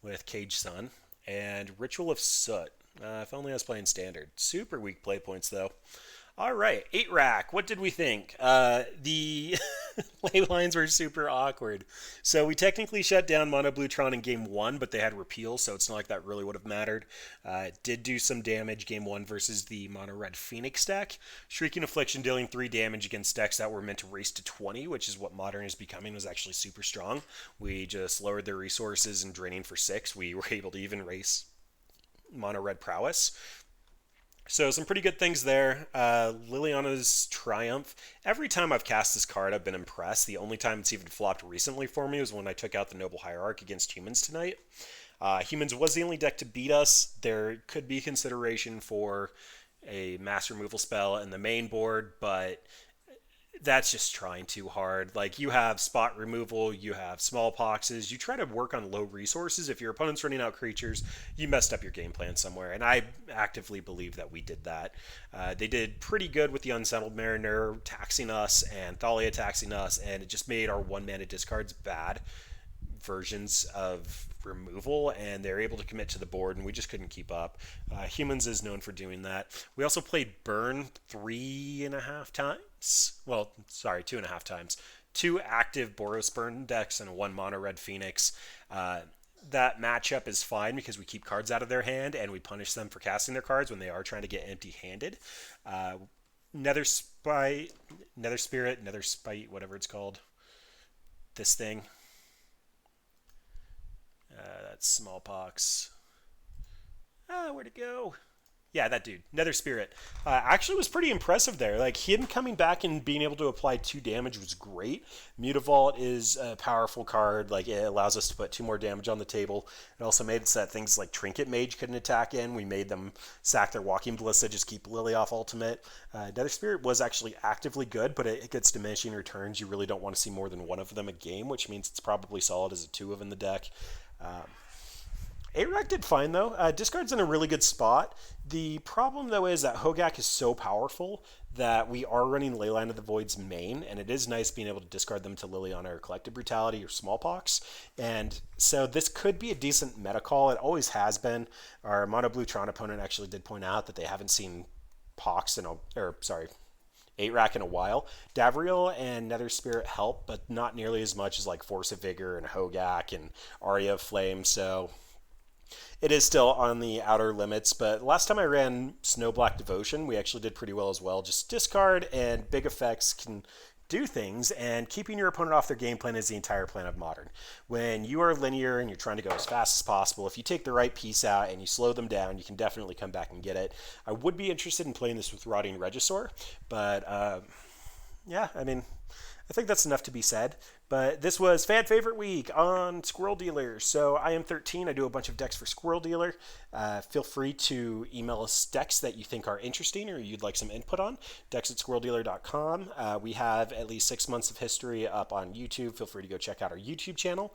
with Cage Sun. And Ritual of Soot, if only I was playing Standard. Super weak play points, though. All right, 8 rack. What did we think? The ley lines were super awkward. So we technically shut down Mono Bluetron in game 1, but they had repeal, so it's not like that really would have mattered. It did do some damage game 1 versus the Mono Red Phoenix deck. Shrieking Affliction dealing 3 damage against decks that were meant to race to 20, which is what Modern is becoming, was actually super strong. We just lowered their resources and draining for 6. We were able to even race Mono Red Prowess. So some pretty good things there. Liliana's Triumph. Every time I've cast this card, I've been impressed. The only time it's even flopped recently for me was when I took out the Noble Hierarch against Humans tonight. Humans was the only deck to beat us. There could be consideration for a mass removal spell in the main board, but that's just trying too hard. Like, you have spot removal, you have smallpoxes, you try to work on low resources. If your opponent's running out creatures, you messed up your game plan somewhere, and I actively believe that we did that. They did pretty good with the Unsettled Mariner taxing us and Thalia taxing us, and it just made our 1-mana discards bad versions of removal, and they're able to commit to the board, and we just couldn't keep up. Humans is known for doing that. We also played Burn 3.5 times. Well, sorry, 2.5 times. 2 active Boros Burn decks and 1 Mono Red Phoenix. That matchup is fine because we keep cards out of their hand and we punish them for casting their cards when they are trying to get empty-handed. Nether Spirit, Nether Spite, whatever it's called. This thing. That's Smallpox. Where'd it go? Yeah, that dude. Nether Spirit. Actually was pretty impressive there. Like, him coming back and being able to apply 2 damage was great. Mutavault is a powerful card. Like, it allows us to put 2 more damage on the table. It also made it so that things like Trinket Mage couldn't attack in. We made them sack their Walking Ballista, just keep Lily off ultimate. Nether Spirit was actually actively good, but it gets diminishing returns. You really don't want to see more than 1 of them a game, which means it's probably solid as a 2 of in the deck. A-Rack did fine, though. Discard's in a really good spot. The problem, though, is that Hogak is so powerful that we are running Leyline of the Void's main, and it is nice being able to discard them to Liliana or Collective Brutality or Smallpox. And so this could be a decent meta call. It always has been. Our Mono Blue Tron opponent actually did point out that they haven't seen Pox in a... 8-Rack in a while. Davriel and Nether Spirit help, but not nearly as much as like Force of Vigor and Hogak and Aria of Flame, so... It is still on the outer limits, but last time I ran Snow Black Devotion, we actually did pretty well as well. Just discard, and big effects can do things, and keeping your opponent off their game plan is the entire plan of Modern. When you are linear and you're trying to go as fast as possible, if you take the right piece out and you slow them down, you can definitely come back and get it. I would be interested in playing this with Rotting Regisaur, but yeah, I mean, I think that's enough to be said. But this was Fan Favorite Week on Squirrel Dealer. So I am thirteene. I do a bunch of decks for Squirrel Dealer. Feel free to email us decks that you think are interesting or you'd like some input on. Decks at squirreldealer.com. We have at least 6 months of history up on YouTube. Feel free to go check out our YouTube channel.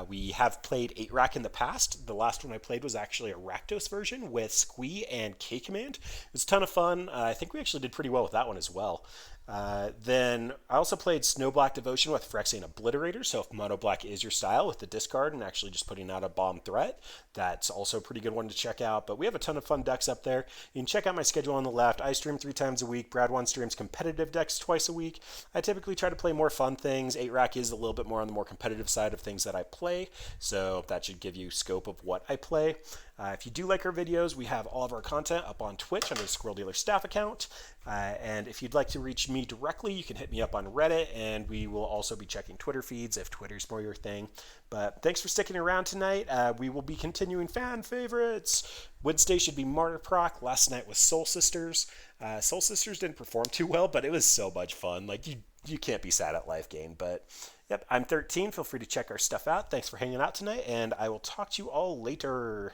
We have played 8-Rack in the past. The last one I played was actually a Rakdos version with Squee and K-Command. It was a ton of fun. I think we actually did pretty well with that one as well. Then I also played Snow Black Devotion with Phyrexian Obliterator, so if Mono Black is your style with the discard and actually just putting out a bomb threat, that's also a pretty good one to check out. But we have a ton of fun decks up there. You can check out my schedule on the left. I stream 3 times a week. Brad One streams competitive decks twice a week. I typically try to play more fun things. 8-Rack is a little bit more on the more competitive side of things that I play, so that should give you scope of what I play. If you do like our videos, we have all of our content up on Twitch under the Squirrel Dealer staff account. And if you'd like to reach me directly, you can hit me up on Reddit, and we will also be checking Twitter feeds if Twitter's more your thing. But thanks for sticking around tonight. We will be continuing fan favorites. Wednesday should be Martyr Proc. Last night was Soul Sisters. Soul Sisters didn't perform too well, but it was so much fun. Like, you can't be sad at life game. But yep, I'm thirteene. Feel free to check our stuff out. Thanks for hanging out tonight, and I will talk to you all later.